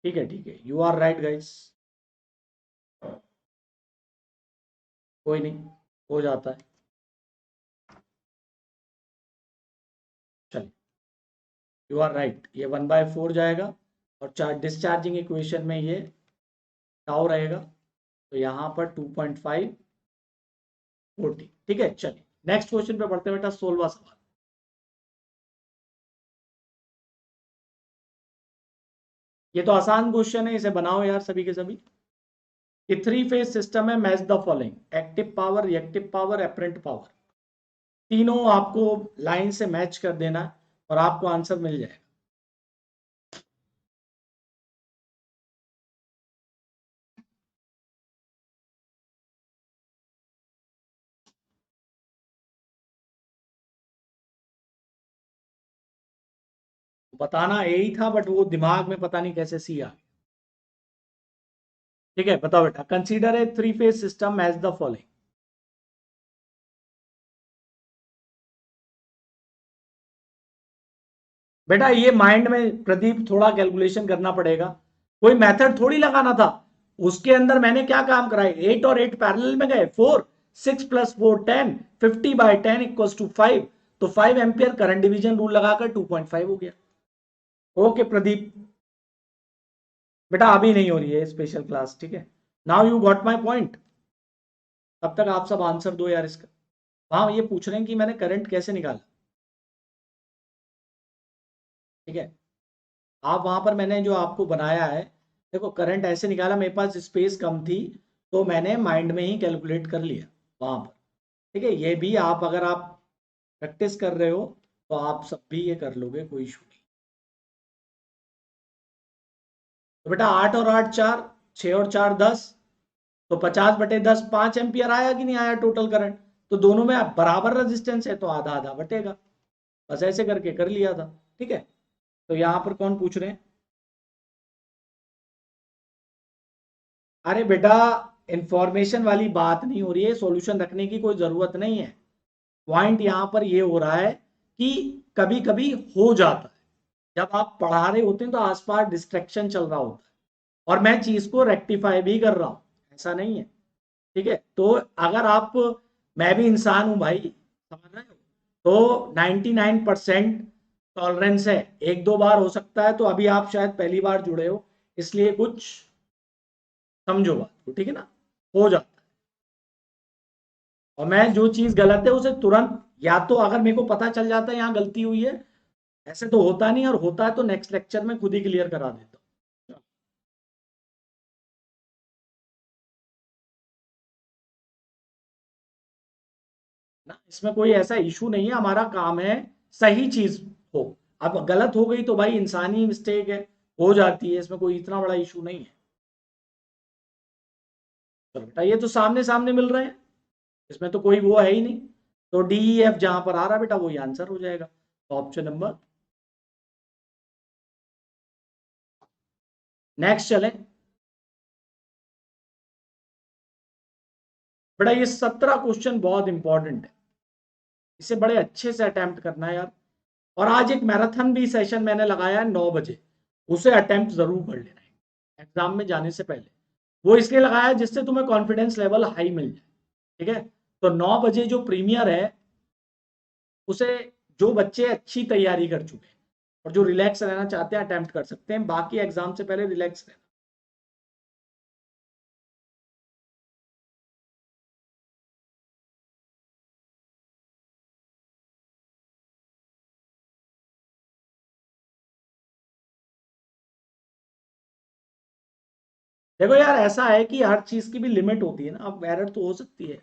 ठीक है, ठीक है, यू आर राइट गाइस, कोई नहीं, हो जाता है। चलिए, यू आर राइट, ये 1/4 जाएगा, और डिस्चार्जिंग इक्वेशन में ये टाउ रहेगा, तो यहाँ पर 2.5 40, ठीक है। चलिए नेक्स्ट क्वेश्चन पे बढ़ते हैं बेटा, 16वां सवाल। ये तो आसान क्वेश्चन है, इसे बनाओ यार सभी के सभी। कि 3 फेज सिस्टम है, match the following: active power, reactive power, apparent power. तीनों आपको लाइन से मैच कर देना है और आपको आंसर मिल जाएगा। बताना यही था, बट वो दिमाग में पता नहीं कैसे सी आ गया। ठीक है, बताओ बेटा, consider a 3 phase system match the following. बेटा ये माइंड में प्रदीप थोड़ा कैलकुलेशन करना पड़ेगा, कोई मेथड थोड़ी लगाना था। उसके अंदर मैंने क्या काम कराए, 8 और 8 पैरेलल में गए, 4, 6 + 4 10, 50/10 = 5। तो 5 एम्पियर करंट डिवीजन रूल लगाकर 2.5 हो गया। ओके प्रदीप, बेटा अभी नहीं हो रही है स्पेशल क्लास, ठीक है। Now you got my point. तब तक आप सब आंसर दो यार इसका। हाँ, ये पूछ रहे हैं कि मैंने करंट कैसे निकाला, ठीक है। आप वहां पर मैंने जो आपको बनाया है, देखो करंट ऐसे निकाला, मेरे पास स्पेस कम थी, तो मैंने माइंड में ही कैलकुलेट कर लिया वहां पर, ठीक है। ये भी आप अगर आप प्रैक्टिस कर रहे हो तो आप सब भी ये कर लोगे, कोई इशू नहीं। तो बेटा 8 और 8 4, 6 और 4 10, तो 50/10 5 एम्पियर आया कि नहीं आया टोटल करंट? तो दोनों में बराबर रेजिस्टेंस है, तो आधा आधा बटेगा। बस ऐसे करके कर लिया था, ठीक है। तो यहां पर कौन पूछ रहे हैं? अरे बेटा, इंफॉर्मेशन वाली बात नहीं हो रही है, सॉल्यूशन रखने की कोई जरूरत नहीं है। पॉइंट यहां पर ये हो रहा है कि कभी कभी हो जाता है, जब आप पढ़ा रहे होते हैं तो आसपास डिस्ट्रैक्शन चल रहा होता है, और मैं चीज को रेक्टिफाई भी कर रहा हूं, ऐसा नहीं है, ठीक है। तो अगर आप, मैं भी इंसान हूं भाई, समझ रहे हो, तो 99% टॉलरेंस है, एक दो बार हो सकता है, तो अभी आप शायद पहली बार जुड़े हो, इसलिए कुछ समझो बात को, ठीक है ना, हो जाता है। और मैं जो चीज गलत है उसे तुरंत या तो अगर मेरे को पता चल जाता है यहाँ गलती हुई है, ऐसे तो होता नहीं, और होता है तो नेक्स्ट लेक्चर में खुद ही क्लियर करा देता हूँ ना। इसमें कोई ऐसा इशू नहीं है, हमारा काम है सही चीज हो। अब गलत हो गई तो भाई इंसानी मिस्टेक है, हो जाती है, इसमें कोई इतना बड़ा इशू नहीं है। चलो बेटा, ये तो सामने सामने मिल रहे हैं, इसमें तो कोई वो है ही नहीं। तो डी ई एफ जहां पर आ रहा है बेटा वही आंसर हो जाएगा, तो ऑप्शन नंबर। नेक्स्ट चलें बेटा, ये 17 क्वेश्चन बहुत इंपॉर्टेंट है, इसे बड़े अच्छे से अटेम्प्ट करना है यार। और आज एक मैराथन भी सेशन मैंने लगाया है 9 बजे, उसे अटेम्प्ट जरूर कर लेना है एग्जाम में जाने से पहले। वो इसलिए लगाया है जिससे तुम्हें कॉन्फिडेंस लेवल हाई मिल जाए, ठीक है। तो 9 बजे जो प्रीमियर है, उसे जो बच्चे अच्छी तैयारी कर चुके हैं और जो रिलैक्स रहना चाहते हैं अटेम्प्ट कर सकते हैं, बाकी एग्जाम से पहले रिलैक्स रहना। देखो यार, ऐसा है कि हर चीज की भी लिमिट होती है ना, अब एरर तो हो सकती है,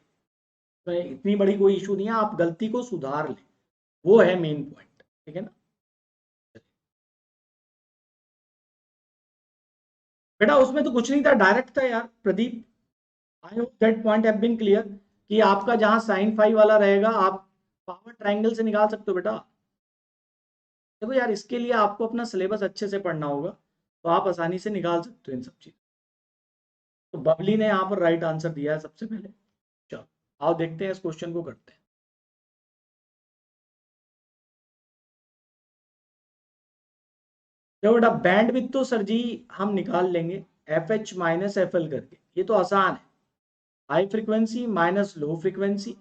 तो इतनी बड़ी कोई इशू नहीं है, आप गलती को सुधार लें, वो है मेन पॉइंट, ठीक है ना। बेटा उसमें तो कुछ नहीं था, डायरेक्ट था यार Pradeep. I hope that point have been clear, कि आपका जहां साइन फाइव वाला रहेगा आप पावर ट्रायंगल से निकाल सकते हो बेटा। देखो यार, इसके लिए आपको अपना सिलेबस अच्छे से पढ़ना होगा, तो आप आसानी से निकाल सकते हो इन सब चीज। तो बबली ने यहाँ पर राइट आंसर दिया है सबसे पहले। चलो आओ देखते हैं, इस क्वेश्चन को करते हैं। देखो बेटा, बैंड विड्थ तो सर जी हम निकाल लेंगे, F H minus F L करके, ये तो आसान है। High frequency minus low frequency,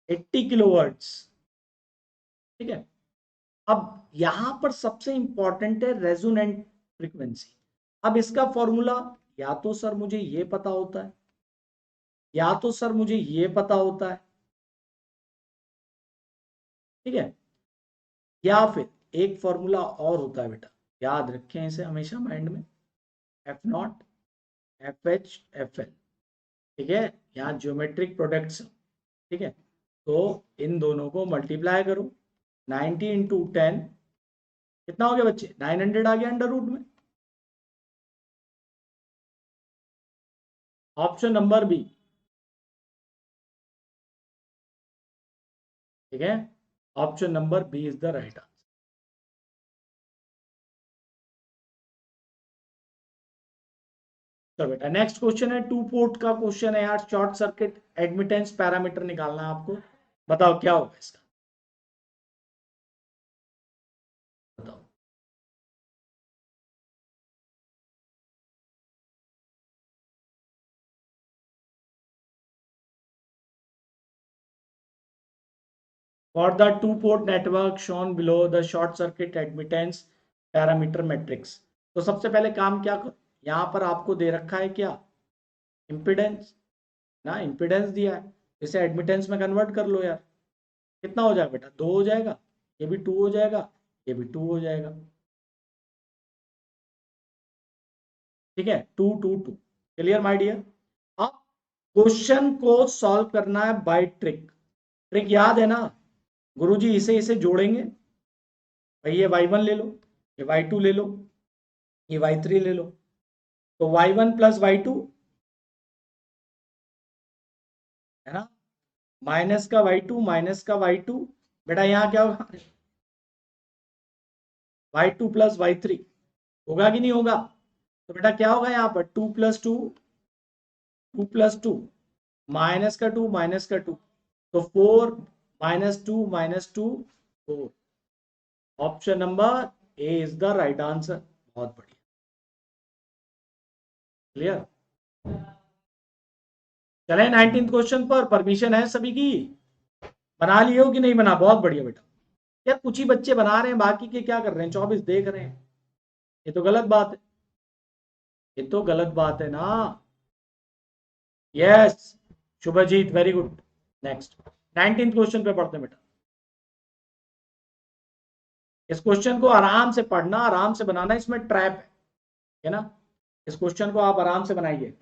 80 kilohertz, ठीक है। अब यहां पर सबसे इंपॉर्टेंट है रेजोनेंट फ्रीक्वेंसी। अब इसका फॉर्मूला या तो सर मुझे ये पता होता है, या तो सर मुझे ये पता होता है, ठीक है। या फिर एक फॉर्मूला और होता है बेटा, याद रखें इसे हमेशा माइंड में, F not F H F L, ठीक है। यहाँ ज्योमेट्रिक प्रोडक्ट्स, ठीक है। तो इन दोनों को मल्टीप्लाई करो, 90 × 10, कितना हो गया बच्चे, 900 आ गया अंडर रूट में। ऑप्शन नंबर बी, ठीक है। Option number B is the right answer. चलो बेटा, नेक्स्ट क्वेश्चन है, टू पोर्ट का क्वेश्चन है यार, शॉर्ट सर्किट एडमिटेंस पैरामीटर निकालना है आपको। बताओ क्या होगा इसका, बताओ। For the two port network shown below the short circuit admittance parameter matrix. तो सबसे पहले काम क्या करो, यहां पर आपको दे रखा है क्या, इम्पिडेंस, ना इम्पिडेंस दिया है, इसे एडमिटेंस में कन्वर्ट कर लो यार। कितना हो जाएगा बेटा, 2 हो जाएगा, ये भी 2 हो जाएगा, ये भी 2 हो जाएगा, ठीक है। 2 2 2, क्लियर माय डियर। अब क्वेश्चन को सॉल्व करना है बाय ट्रिक। ट्रिक याद है ना, गुरुजी इसे इसे जोड़ेंगे, भाई ये y1 ले लो, ये y2 ले लो, ये y3 ले लो, तो y1 प्लस y2 है ना, माइनस का y2 माइनस का y2, बेटा यहाँ क्या होगा, y2 प्लस y3, होगा कि नहीं होगा। तो बेटा क्या होगा यहाँ पर, 2 + 2 माइनस का 2 तो 4 -2 4। Option number A is the right answer, बहुत बढ़िया, क्लियर। चले 19th क्वेश्चन पर, परमिशन है सभी की, बना लिए हो कि नहीं बना, बहुत बढ़िया बेटा। यार कुछ ही बच्चे बना रहे हैं, बाकी के क्या कर रहे हैं, 24 देख रहे हैं, ये तो गलत बात है, ये तो गलत बात है ना। Yes, Shubhajit very good. Next 19th question पे पढ़ते हैं बेटा। इस क्वेश्चन को आराम से पढ़ना, आराम से बनाना, इसमें ट्रैप है ना। इस क्वेश्चन को आप आराम से बनाइए।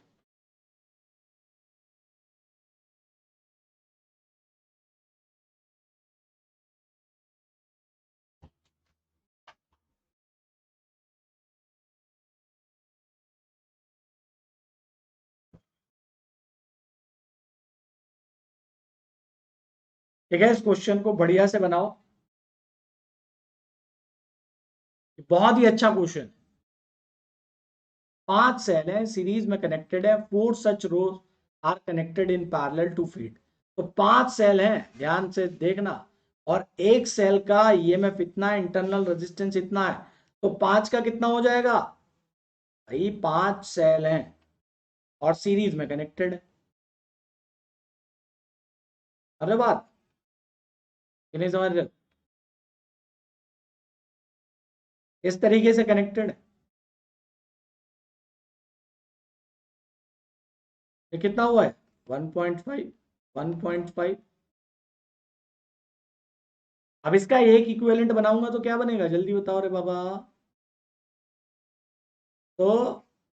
ठीक है, इस क्वेश्चन को बढ़िया से बनाओ, बहुत ही अच्छा क्वेश्चन। 5 सेल है, सीरीज में कनेक्टेड है, 4 such rows are connected in parallel to feed. तो 5 सेल हैं, ध्यान से देखना, और एक सेल का ईएमएफ इतना है, इंटरनल रेजिस्टेंस इतना है, तो 5 का कितना हो जाएगा भाई? 5 सेल हैं और सीरीज में कनेक्टेड है। अरे बात कि नहीं समझ रहे? इस तरीके से कनेक्टेड है। ये कितना हुआ है? 1.5, 1.5। अब इसका एक इक्विवेलेंट बनाऊंगा तो क्या बनेगा, जल्दी बताओ रे बाबा। तो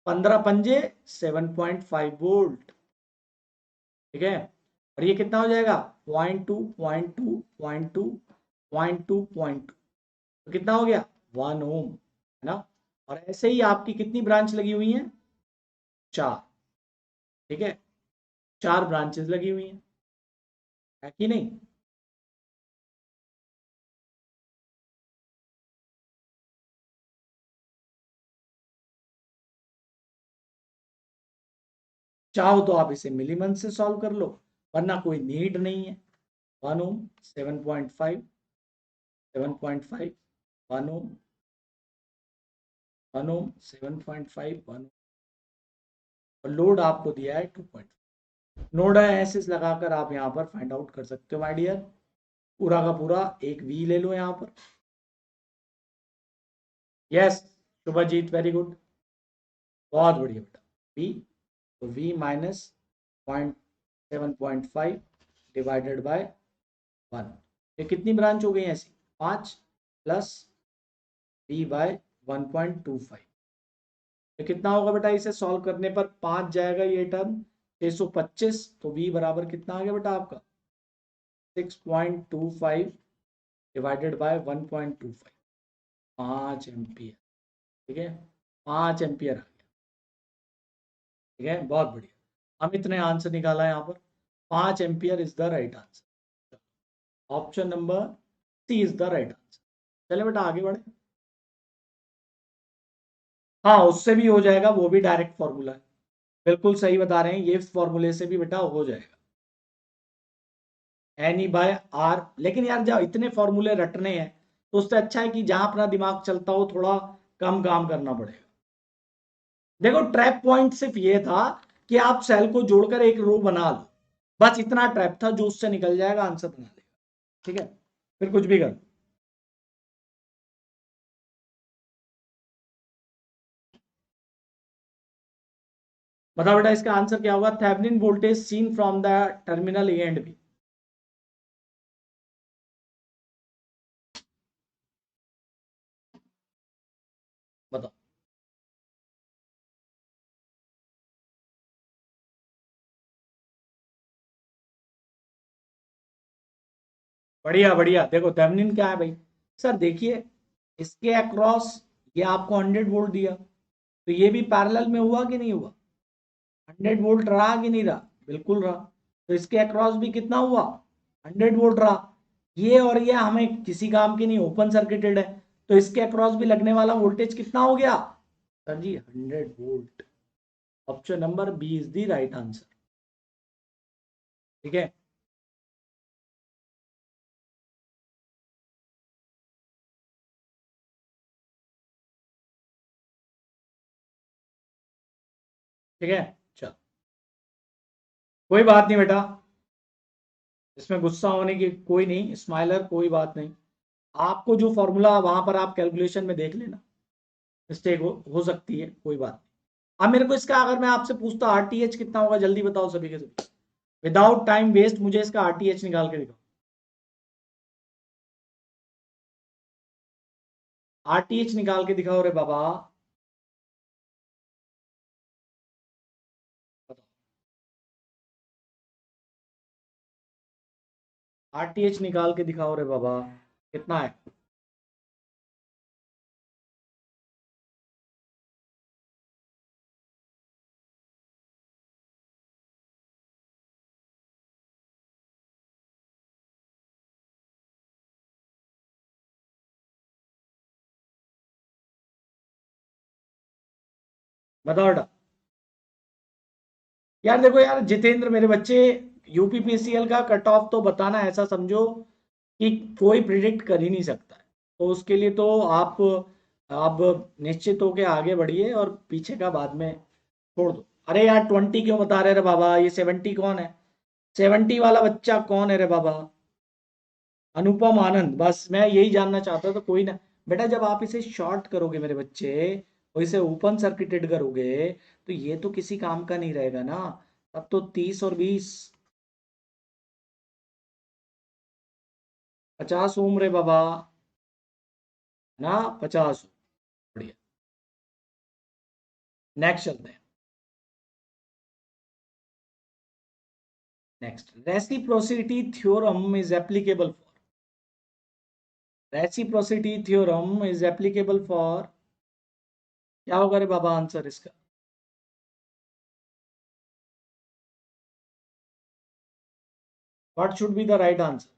15 पंजे 7.5 वोल्ट। ठीक है, और ये कितना हो जाएगा? 0.2, 0.2, 0.2, 0.2, 0.2, तो कितना हो गया? 1 ओम, है ना। और ऐसे ही आपकी कितनी ब्रांच लगी हुई है? 4। ठीक है, 4 ब्रांचेस लगी हुई हैं, है कि नहीं? चाहो तो आप इसे मिलीमंथ से सॉल्व कर लो, वरना कोई नीड नहीं है। 1 ओम, 7.5, 7.5, 1 ओम, 1 ओम, 7.5, 1 ओम, और लोड आपको दिया है 2.5। नोड एनालिसिस लगाकर आप यहाँ पर फाइंड आउट कर सकते हो माय डियर। पूरा का पूरा एक वी ले लो यहाँ पर। यस शुभजीत, वेरी गुड, बहुत बढ़िया बेटा। वी, तो वी माइनस 7.5 डिवाइडेड बाय 1। ये कितनी ब्रांच हो गई ऐसी? 5 प्लस वी बाय 1.25। ये कितना होगा बेटा? इसे सॉल्व करने पर 5 जाएगा ये टर्म, 625। तो वी बराबर कितना आ गया बेटा आपका? 6.25 डिवाइडेड बाय 1.25, 5 एम्पियर। ठीक है, 5 एम्पियर आ गया। ठीक है, बहुत बढ़िया। अमित ने आंसर निकाला यहाँ पर, 5 ampere is the right answer. Option number C is the right answer. चले बेटा आगे बढ़े। हाँ, उससे भी हो जाएगा, वो भी डायरेक्ट फॉर्मूला है। बिल्कुल सही बता रहे हैं, ये फॉर्मूले से भी बेटा हो जाएगा, एन ई बाय आर। लेकिन यार जब इतने फॉर्मूले रटने हैं, तो उससे अच्छा है कि जहां अपना दिमाग चलता हो थोड़ा कम काम करना पड़ेगा। देखो ट्रैप पॉइंट सिर्फ ये था कि आप सेल को जोड़कर एक रो बना लो, बस इतना ट्रैप था, जो उससे निकल जाएगा आंसर बना लेगा। ठीक है, फिर कुछ भी कर। बताओ बेटा इसका आंसर क्या होगा? Thevenin voltage seen from the terminal A and B. बताओ। बढ़िया बढ़िया, देखो थेवेनिन क्या है भाई? सर देखिए, इसके अक्रॉस ये आपको 100 वोल्ट दिया, तो ये भी पैरेलल में हुआ कि नहीं हुआ? 100 वोल्ट रहा कि नहीं रहा? बिल्कुल रहा। तो इसके अक्रॉस भी कितना हुआ? 100 वोल्ट रहा। ये और ये हमें किसी काम की नहीं, ओपन सर्किटेड है, तो इसके अक्रॉस भी लगने वाला वोल्टेज कितना हो गया? Sir ji 100 volt. Option number B is the right answer. ठीक है, ठीक है, चलो कोई बात नहीं बेटा, इसमें गुस्सा होने की कोई नहीं, स्माइलर कोई बात नहीं। आपको जो फॉर्मूला वहां पर आप कैलकुलेशन में देख लेना, मिस्टेक हो सकती है, कोई बात नहीं। अब मेरे को इसका अगर मैं आपसे पूछता आरटीएच कितना होगा, जल्दी बताओ सभी के सभी। विदाउट टाइम वेस्ट मुझे इसका आरटीएच निकाल के दिखाओ। आरटीएच निकाल के दिखाओ रे बाबा। आरटीएच निकाल के दिखाओ रे बाबा, कितना है? बताओ बेटा। यार देखो यार जितेंद्र मेरे बच्चे, यूपीपीसीएल का कट ऑफ तो बताना ऐसा समझो कि कोई प्रिडिक्ट कर ही नहीं सकता है। तो उसके लिए तो आप निश्चित होके आगे बढ़िए और पीछे का बाद में छोड़ दो। अरे यार 20 क्यों बता रहे रे बाबा, ये 70 कौन है? 70 वाला बच्चा कौन है रे बाबा? अनुपम आनंद, बस मैं यही जानना चाहता था। कोई ना बेटा, जब आप इसे शॉर्ट करोगे मेरे बच्चे और इसे ओपन सर्किटेड करोगे तो ये तो किसी काम का नहीं रहेगा ना। अब तो 30 और 20, 50 ओम रे बाबा, ना 50 ओम। बढ़िया। नेक्स्ट चलते हैं। Next, reciprocity theorem is applicable for, reciprocity theorem is applicable for, क्या होगा रे बाबा आंसर इसका? What should be the right answer?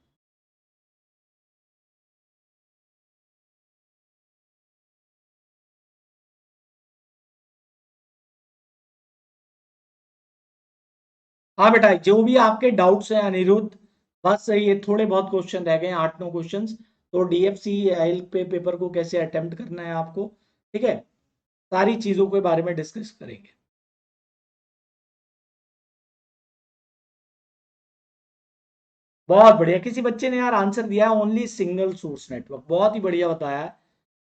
हाँ बेटा, जो भी आपके डाउट्स हैं अनिरुद्ध, बस ये थोड़े बहुत क्वेश्चन रह गए हैं, 8-9 क्वेश्चंस। तो डीएफसी आइल पे पेपर को कैसे अटेम्प्ट करना है आपको, ठीक है, सारी चीजों के बारे में डिस्कस करेंगे। बहुत बढ़िया, किसी बच्चे ने यार आंसर दिया है ओनली सिंगल सोर्स नेटवर्क, बहुत ही बढ़िया बताया है।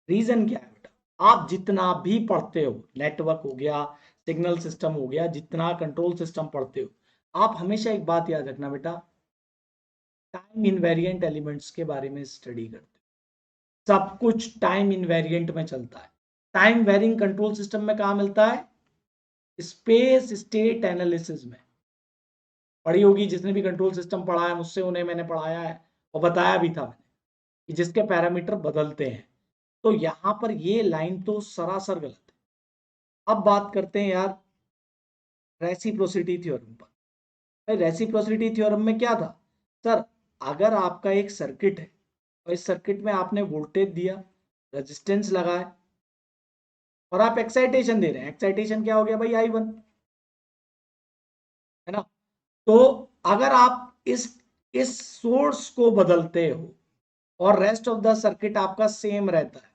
रीजन क्या है बेटा, आप जितना भी पढ़ते हो, नेटवर्क हो गया, सिग्नल सिस्टम हो गया, जितना कंट्रोल सिस्टम पढ़ते हो, आप हमेशा एक बात याद रखना बेटा, टाइम इनवेरिएंट एलिमेंट्स के बारे में स्टडी करते हो। सब कुछ टाइम इनवेरिएंट में चलता है। टाइम वेरिंग कंट्रोल सिस्टम में कहा मिलता है? स्पेस स्टेट एनालिसिस में। पढ़ी होगी जिसने भी कंट्रोल सिस्टम पढ़ा है मुझसे, उन्हें मैंने पढ़ाया है और बताया भी था मैंने कि जिसके पैरामीटर बदलते हैं। तो यहां पर ये लाइन तो सरासर गलत है। अब बात करते हैं यार रेसिप्रोसिटी थ्योरम पर। भाई रेसिप्रोसिटी थ्योरम में क्या था? सर, अगर आपका एक सर्किट है और इस सर्किट में आपने वोल्टेज दिया, रेजिस्टेंस लगाया और आप एक्साइटेशन दे रहे हैं, एक्साइटेशन क्या हो गया भाई? I1, है ना? तो अगर आप इस सोर्स को बदलते हो और रेस्ट ऑफ द सर्किट आपका सेम रहता है,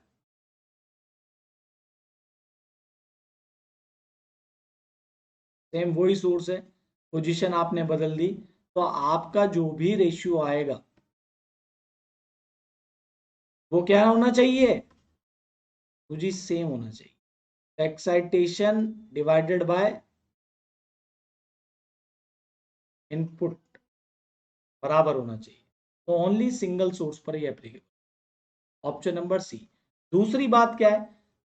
सेम वही सोर्स है, पोजीशन आपने बदल दी, तो आपका जो भी रेशियो आएगा वो क्या होना चाहिए? वो जी सेम होना चाहिए। एक्साइटेशन डिवाइडेड बाय इनपुट बराबर होना चाहिए। तो ओनली सिंगल सोर्स पर ही एप्लीकेबल। Option number C. दूसरी बात क्या है,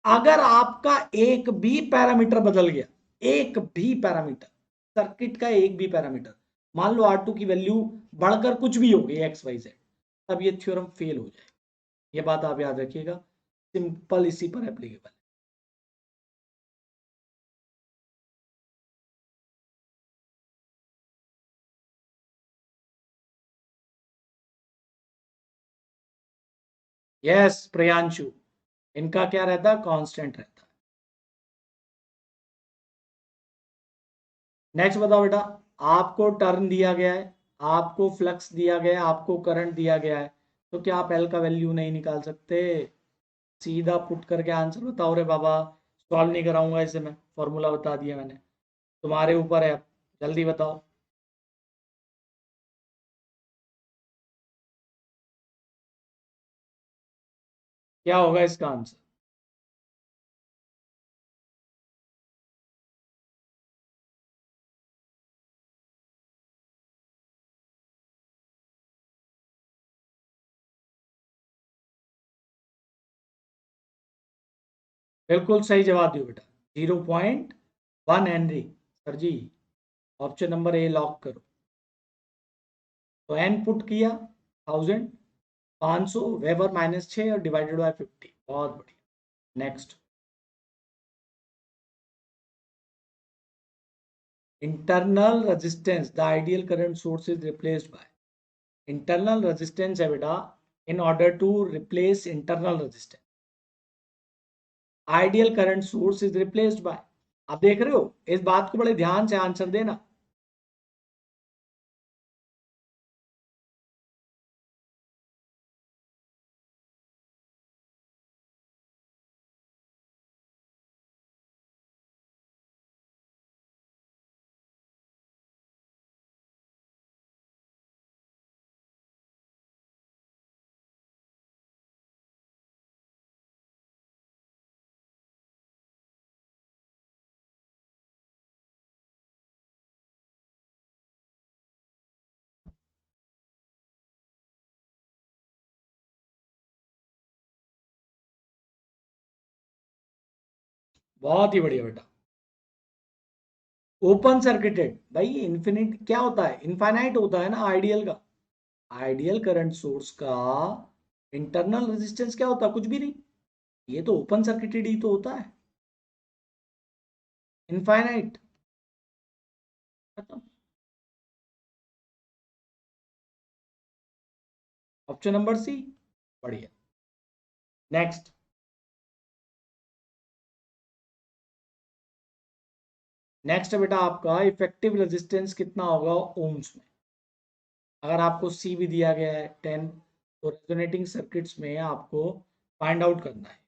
अगर आपका एक भी पैरामीटर बदल गया, एक भी पैरामीटर, सर्किट का एक भी पैरामीटर, मान लो R2 की वैल्यू बढ़कर कुछ भी हो गई XYZ, तब ये थ्योरम फेल हो जाए। ये बात आप याद रखिएगा, सिंपल इसी पर एप्लीकेबल। यस प्रियांशु, इनका क्या रहता है? कांस्टेंट रहता है। नेक्स्ट बताओ बेटा, आपको टर्न दिया गया है, आपको फ्लक्स दिया गया है, आपको करंट दिया गया है, तो क्या आप एल का वैल्यू नहीं निकाल सकते? सीधा पुट करके आंसर बताओ रे बाबा। सॉल्व नहीं कराऊंगा इसे मैं, फॉर्मूला बता दिया मैंने, तुम्हारे ऊपर है, अब जल्दी बताओ। क्या होगा इसका आंसर? बिल्कुल सही जवाब दियो बेटा, 0.1 henry. Sir ji, option number A lock करो। तो एन पुट किया 1000, 500, वेबर -6 और डिवाइडेड बाय 50। बहुत बढ़िया। Next, internal resistance the ideal current source is replaced by. Internal resistance है बेटा, in order to replace internal resistance, ideal current source is replaced by. आप देख रहे हो, इस बात को बड़े ध्यान से आंसर देना। बहुत ही बढ़िया बेटा। ओपन सर्किटेड भाई, इन्फिनिट क्या होता है, इनफाइनाइट होता है ना आइडियल का। आइडियल करंट सोर्स का इंटरनल रेजिस्टेंस क्या होता है, कुछ भी नहीं। ये तो ओपन सर्किटेड ही तो होता है, इनफाइनाइट। खत्म। ऑप्शन नंबर सी, बढ़िया। नेक्स्ट, नेक्स्ट बेटा आपका इफेक्टिव रेजिस्टेंस कितना होगा ओम्स में। अगर आपको सी भी दिया गया है 10, तो रेजोनेटिंग सर्किट्स में आपको फाइंड आउट करना है।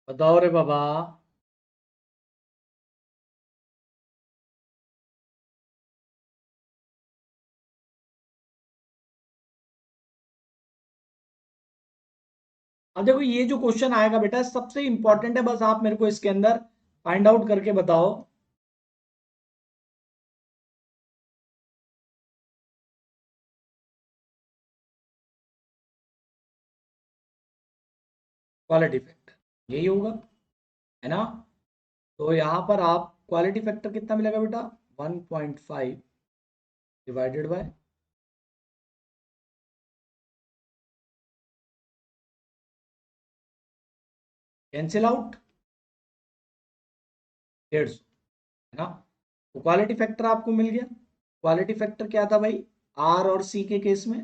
बताओ रे बाबा। अब देखो, ये जो क्वेश्चन आएगा बेटा सबसे इंपॉर्टेंट है, बस आप मेरे को इसके अंदर फाइंड आउट करके बताओ। क्वालिटी फैक्टर यही होगा, है ना। तो यहां पर आप क्वालिटी फैक्टर कितना मिलेगा बेटा, 1.5 डिवाइडेड बाय, कैंसिल आउट 150, है ना। तो क्वालिटी फैक्टर आपको मिल गया। क्वालिटी फैक्टर क्या था भाई, आर और सी के केस में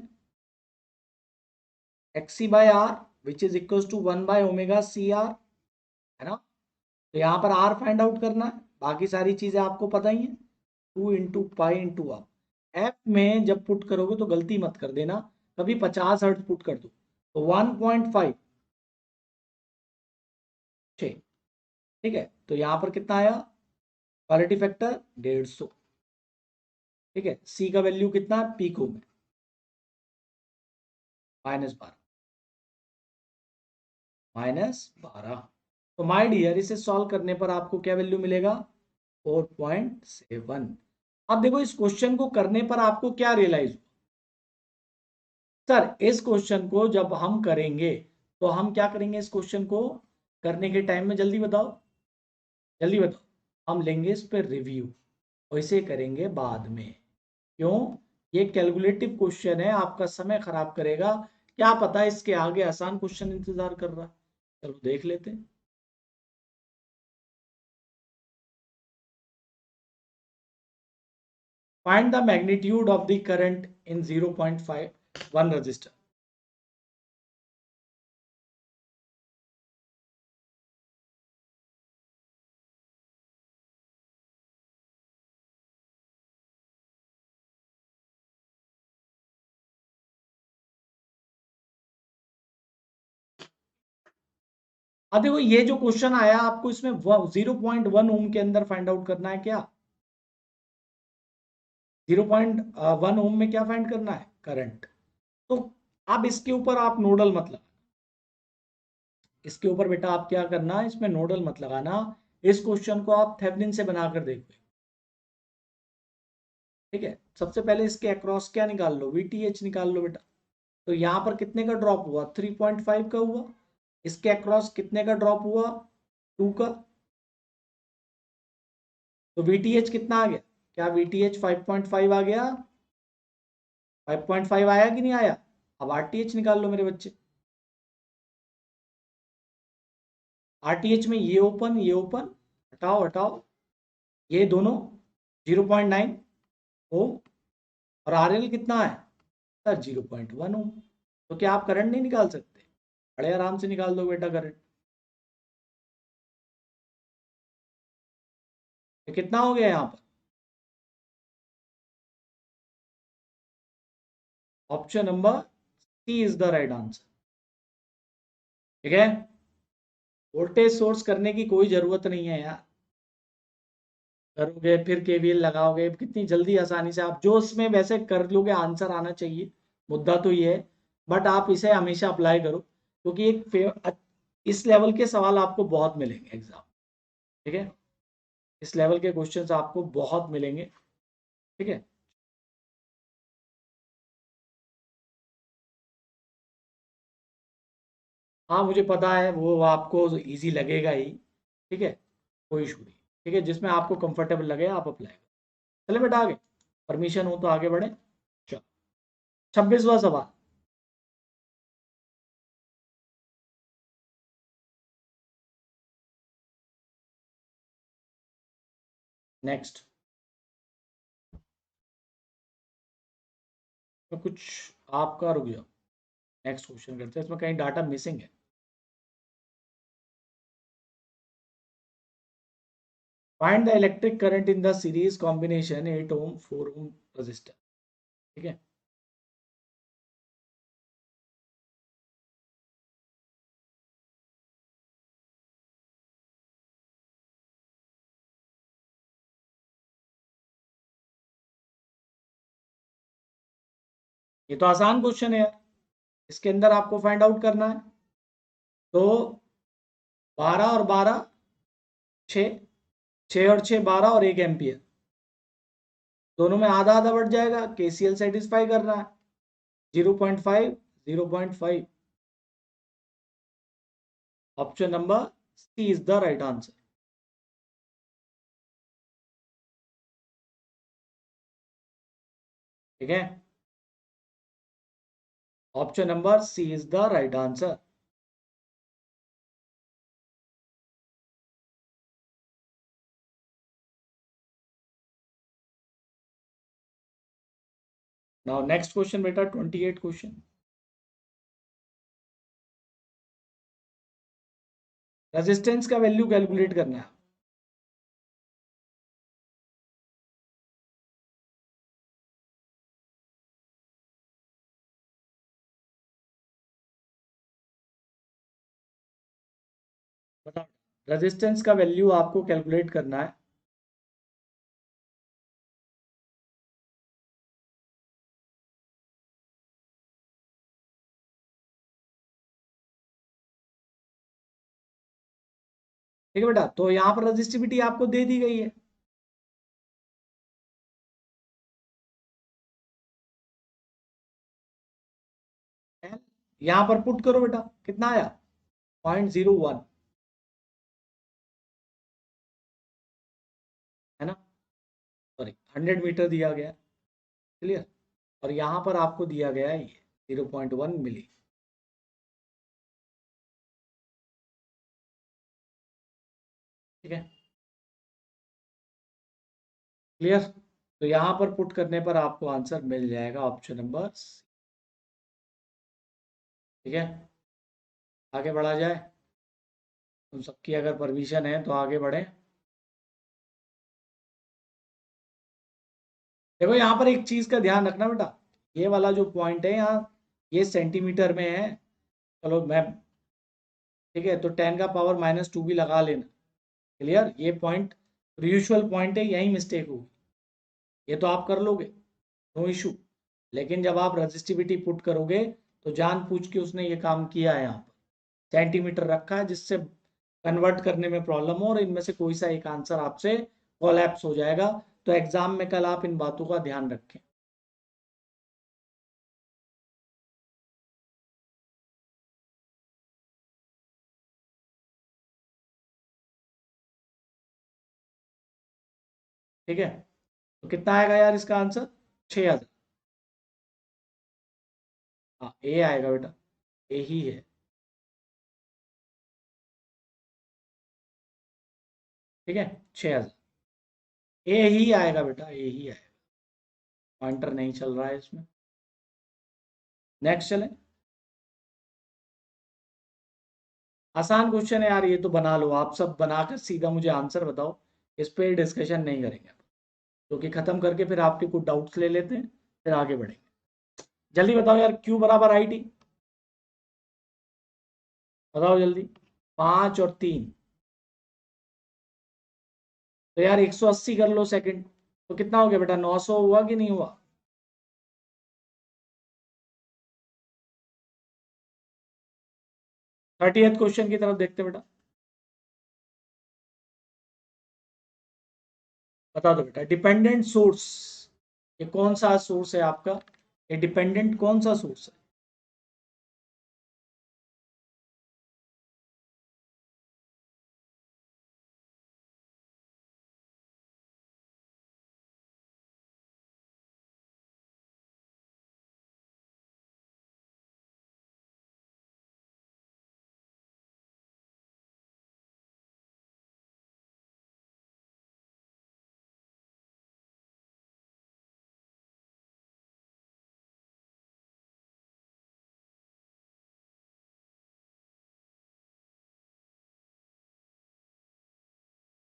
X C by R which is equal to 1/ω/CR, है ना। तो यहाँ पर आर फाइंड आउट करना है, बाकी सारी चीजें आपको पता ही है, 2 × π × r। एफ में जब पुट करोगे तो गलती मत कर देना, कभी 50 हर्ट्ज पुट कर दो। तो 1.5, ठीक है। तो यहाँ पर कितना आया, क्वालिटी फैक्टर 150। ठीक है, सी का वैल्यू कितना है पीको में, -12, -12। तो माय डियर, इसे सॉल्व करने पर आपको क्या वैल्यू मिलेगा, 4.7। अब देखो, इस क्वेश्चन को करने पर आपको क्या रियलाइज, सर इस क्वेश्चन को जब हम करेंगे तो हम क्या करेंगे, इस क्वेश्चन को करने के टाइम में जल्दी बताओ, जल्दी बताओ, हम लेंगे इस पर रिव्यू और इसे करेंगे बाद में। क्यों, ये कैलकुलेटिव क्वेश्चन है, आपका समय खराब करेगा। क्या पता इसके आगे आसान क्वेश्चन इंतजार कर रहा है। चलो देख लेते हैं। Find the magnitude of the current in 0.51 register. अब देखो ये जो क्वेश्चन आया आपको इसमें 0.1 ओम के अंदर फाइंड आउट करना है क्या? 0.1 ओम में क्या फाइंड करना है? करंट। तो अब इसके ऊपर आप नोडल मत लगाना, इसके ऊपर बेटा आप क्या करना, इसमें नोडल मत लगाना। इस क्वेश्चन को आप थेवेनिन से बनाकर देखो। ठीक है, सबसे पहले इसके अक्रॉस क्या निकाल लो, वीटीएच निकाल लो बेटा। तो यहाँ पर कितने का ड्रॉप हुआ? 3.5 का हुआ। इसके अक्रॉस कितने का ड्रॉप हुआ? 2 का। तो वीटीएच कितना आ गया? क्या वीटीएच 5.5 आ गया? 5.5 आया कि नहीं आया? अब आरटीएच निकाल लो मेरे बच्चे। आरटीएच में ये ओपन ये ओपन, हटाओ हटाओ, ये दोनों 0.9 ओम, और आरएल कितना है सर? 0.1 ओम। तो क्या आप करंट नहीं निकाल सकते? बड़े आराम से निकाल दो बेटा करंट। ये कितना हो गया यहाँ पर? Option number C is the right answer. ठीक है, वोल्टेज सोर्स करने की कोई जरूरत नहीं है यार। करोगे फिर केवीएल लगाओगे, कितनी जल्दी आसानी से आप जो उसमें वैसे कर लोगे, आंसर आना चाहिए, मुद्दा तो ये है। बट आप इसे हमेशा अप्लाई करो, क्योंकि इस लेवल के सवाल आपको बहुत मिलेंगे एग्जाम। ठीक है, इस लेवल के क्वेश्चंस आपको बहुत मिलेंगे। ठीक है, हाँ मुझे पता है वो आपको इजी लगेगा ही। ठीक है, कोई इशू नहीं। ठीक है, जिसमें आपको कंफर्टेबल लगे आप अप्लाई करो। चले बेटा आगे, परमिशन हो तो आगे बढ़े। चलो, 26वां सवाल। नेक्स्ट, तो कुछ आपका, रुक जाओ, नेक्स्ट क्वेश्चन करते हैं, इसमें कहीं डाटा मिसिंग है। Find the electric current in the series combination 8 ohm 4 ohm resistor. ठीक है, ये तो आसान क्वेश्चन है यार। इसके अंदर आपको फाइंड आउट करना है। तो 12 और 12, 6, 6 और 6 12 और 1 एम्पियर, दोनों में आधा आधा बढ़ जाएगा, केसीएल सेटिस्फाई कर रहा है। 0.5 0.5, option number C is the right answer. ठीक है, option number C is the right answer. Now next question बेटा, 28 क्वेश्चन। रेजिस्टेंस का वैल्यू कैलकुलेट करना है। बताओ, रेजिस्टेंस का वैल्यू आपको कैलकुलेट करना है। ठीक है बेटा, तो यहाँ पर रजिस्टिविटी आपको दे दी गई है। यहाँ पर पुट करो बेटा, कितना आया? 0.01, है ना? सॉरी, 100 मीटर दिया गया। क्लियर? और यहाँ पर आपको दिया गया है ये 0.1 मिली। ठीक है, क्लियर? तो यहाँ पर पुट करने पर आपको आंसर मिल जाएगा ऑप्शन नंबर सी। ठीक है, आगे बढ़ा जाए, तुम सबकी अगर परमिशन है तो आगे बढ़े। देखो यहाँ पर एक चीज का ध्यान रखना बेटा, ये वाला जो पॉइंट है यहाँ, ये सेंटीमीटर में है। चलो मैं ठीक है, तो 10 का पावर -2 भी लगा लेना। क्लियर, ये पॉइंट यूजुअल पॉइंट है, यही मिस्टेक होगी, ये तो आप कर लोगे, नो इशू। लेकिन जब आप रजिस्टिविटी पुट करोगे तो जान पूछ के उसने ये काम किया है, यहाँ पर सेंटीमीटर रखा है जिससे कन्वर्ट करने में प्रॉब्लम हो और इनमें से कोई सा एक आंसर आपसे कोलैप्स हो जाएगा। तो एग्जाम में कल आप इन बातों का ध्यान रखें। ठीक है, तो कितना आएगा यार इसका आंसर? 6000। हाँ, ए आएगा बेटा, ए ही है। ठीक है, 6000 ए ही आएगा बेटा, ए ही आएगा, पॉइंटर नहीं चल रहा है इसमें। नेक्स्ट चले, आसान क्वेश्चन है यार, ये तो बना लो आप सब, बनाकर सीधा मुझे आंसर बताओ, इस पे डिस्कशन नहीं करेंगे, क्योंकि खत्म करके फिर आपके कुछ डाउट्स ले लेते हैं, फिर आगे बढ़ेंगे। जल्दी बताओ यार, क्यू बराबर आई टी, बताओ जल्दी। 5 और 3, तो यार 180 कर लो सेकंड, तो कितना हो गया बेटा, 900 हुआ कि नहीं हुआ? 30th क्वेश्चन की तरफ देखते बेटा, बता दो बेटा। डिपेंडेंट सोर्स, ये कौन सा सोर्स है आपका? ये डिपेंडेंट कौन सा सोर्स है?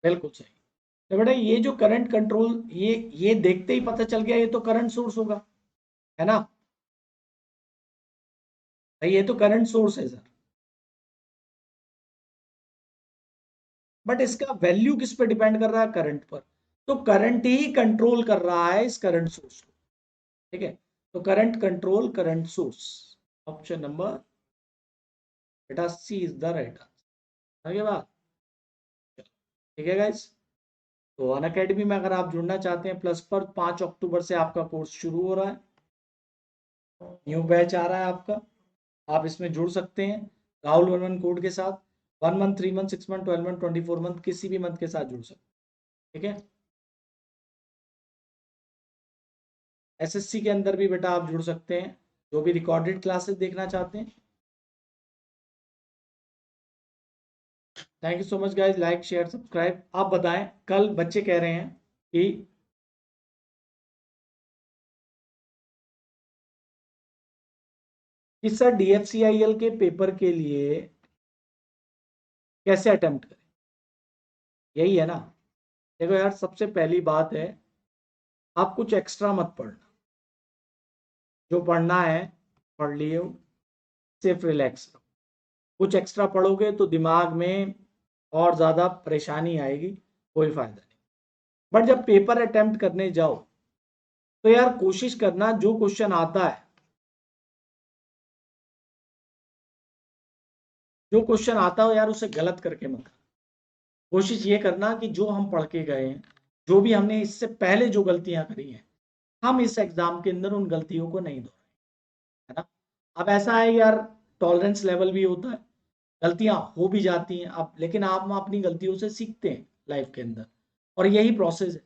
बिल्कुल सही। तो बेटा ये जो करंट कंट्रोल, ये देखते ही पता चल गया, ये तो करंट सोर्स होगा, है ना भाई, ये तो करंट सोर्स है सर। बट इसका वैल्यू किस पे डिपेंड कर रहा है? करंट पर। तो करंट ही कंट्रोल कर रहा है इस करंट सोर्स को। ठीक है, तो current control current source, option number बेटा सी इज द राइट आंसर। आगे बात, ठीक है गाइस। तो अन अकेडमी में अगर आप जुड़ना चाहते हैं प्लस पर, 5 अक्टूबर से आपका कोर्स शुरू हो रहा है, न्यू बैच आ रहा है आपका, आप इसमें जुड़ सकते हैं राहुल वर्मन कोड के साथ। 1 month, 3 month, 6 month, 12 month, 24 month, किसी भी मंथ के साथ जुड़ सकते हैं। ठीक है, एसएससी के अंदर भी बेटा आप जुड़ सकते हैं, जो भी रिकॉर्डेड क्लासेस देखना चाहते हैं। Thank you so much guys, like share subscribe. आप बताएं, कल बच्चे कह रहे हैं कि सर डीएफसीआईएल के पेपर के लिए कैसे अटेम्प्ट करें, यही है ना? देखो यार, सबसे पहली बात है, आप कुछ एक्स्ट्रा मत पढ़ना, जो पढ़ना है पढ़ लिए, सिर्फ रिलैक्स रहो। कुछ एक्स्ट्रा पढ़ोगे तो दिमाग में और ज़्यादा परेशानी आएगी, कोई फायदा नहीं। बट जब पेपर अटेम्प्ट करने जाओ तो यार कोशिश करना, जो क्वेश्चन आता है, जो क्वेश्चन आता हो यार उसे गलत करके मत। कोशिश ये करना कि जो हम पढ़ के गए हैं, जो भी हमने इससे पहले जो गलतियां करी हैं, हम इस एग्जाम के अंदर उन गलतियों को नहीं दोहराएं, है ना? अब ऐसा है यार, टॉलरेंस लेवल भी होता है, गलतियां हो भी जाती हैं अब, लेकिन आप अपनी गलतियों से सीखते हैं लाइफ के अंदर, और यही प्रोसेस है।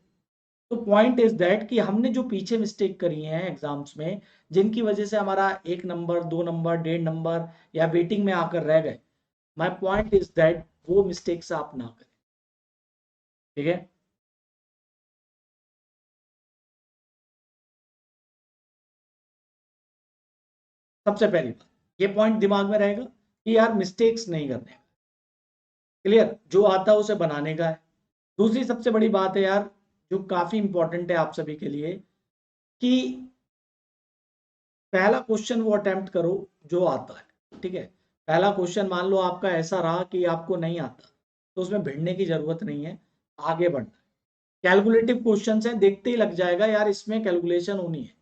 तो पॉइंट इज दैट कि हमने जो पीछे मिस्टेक करी है एग्जाम्स में, जिनकी वजह से हमारा 1 नंबर, 2 नंबर, 1.5 नंबर या वेटिंग में आकर रह गए, माई पॉइंट इज दैट वो मिस्टेक्स आप ना करें। ठीक है, सबसे पहली बात ये पॉइंट दिमाग में रहेगा कि यार मिस्टेक्स नहीं करने का। क्लियर, जो आता है उसे बनाने का है। दूसरी सबसे बड़ी बात है यार, जो काफी इंपॉर्टेंट है आप सभी के लिए, कि पहला क्वेश्चन वो अटेम्प्ट करो जो आता है। ठीक है, पहला क्वेश्चन मान लो आपका ऐसा रहा कि आपको नहीं आता, तो उसमें भिड़ने की जरूरत नहीं है, आगे बढ़ना है। कैलकुलेटिव क्वेश्चन है, देखते ही लग जाएगा यार इसमें कैलकुलेशन होनी है,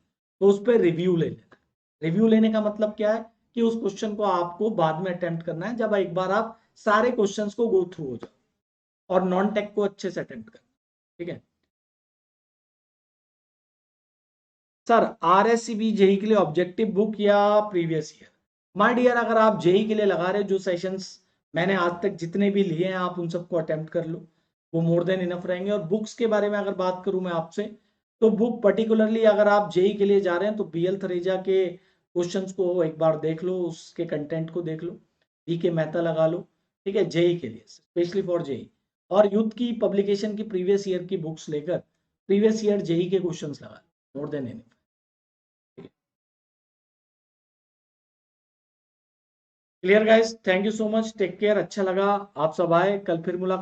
तो उस पर रिव्यू ले लेना। रिव्यू लेने का मतलब क्या है कि उस क्वेश्चन को आपको बाद में अटेम्प्ट करना है, जब एक बार आप सारे क्वेश्चंस को गो थ्रू हो जाओ, और नॉन टेक को अच्छे से अटेम्प्ट करना। ठीक है सर, आरएससीबी जेई के लिए ऑब्जेक्टिव बुक या प्रीवियस ईयर? माय डियर, अगर आप जेई के लिए लगा रहे हो, जो सेशंस मैंने आज तक जितने भी लिए हैं आप उन सबको अटेम्प्ट कर लो, वो मोर देन इनफ रहेंगे। और बुक्स के बारे में अगर बात करूं मैं आपसे, तो बुक पर्टिकुलरली अगर आप जेई के लिए जा रहे हैं तो बीएल थरेजा के क्वेश्चंस को एक बार देख लो, उसके कंटेंट को देख लो, डी के मेहता लगा लो। ठीक है, जेई के लिए स्पेशली फॉर जेई। और यूथ की पब्लिकेशन की प्रीवियस ईयर की बुक्स लेकर प्रीवियस ईयर जेई के क्वेश्चंस लगा लो, more than enough. Clear guys, thank you so much, take care, अच्छा लगा आप सब आए, कल फिर मुलाकात।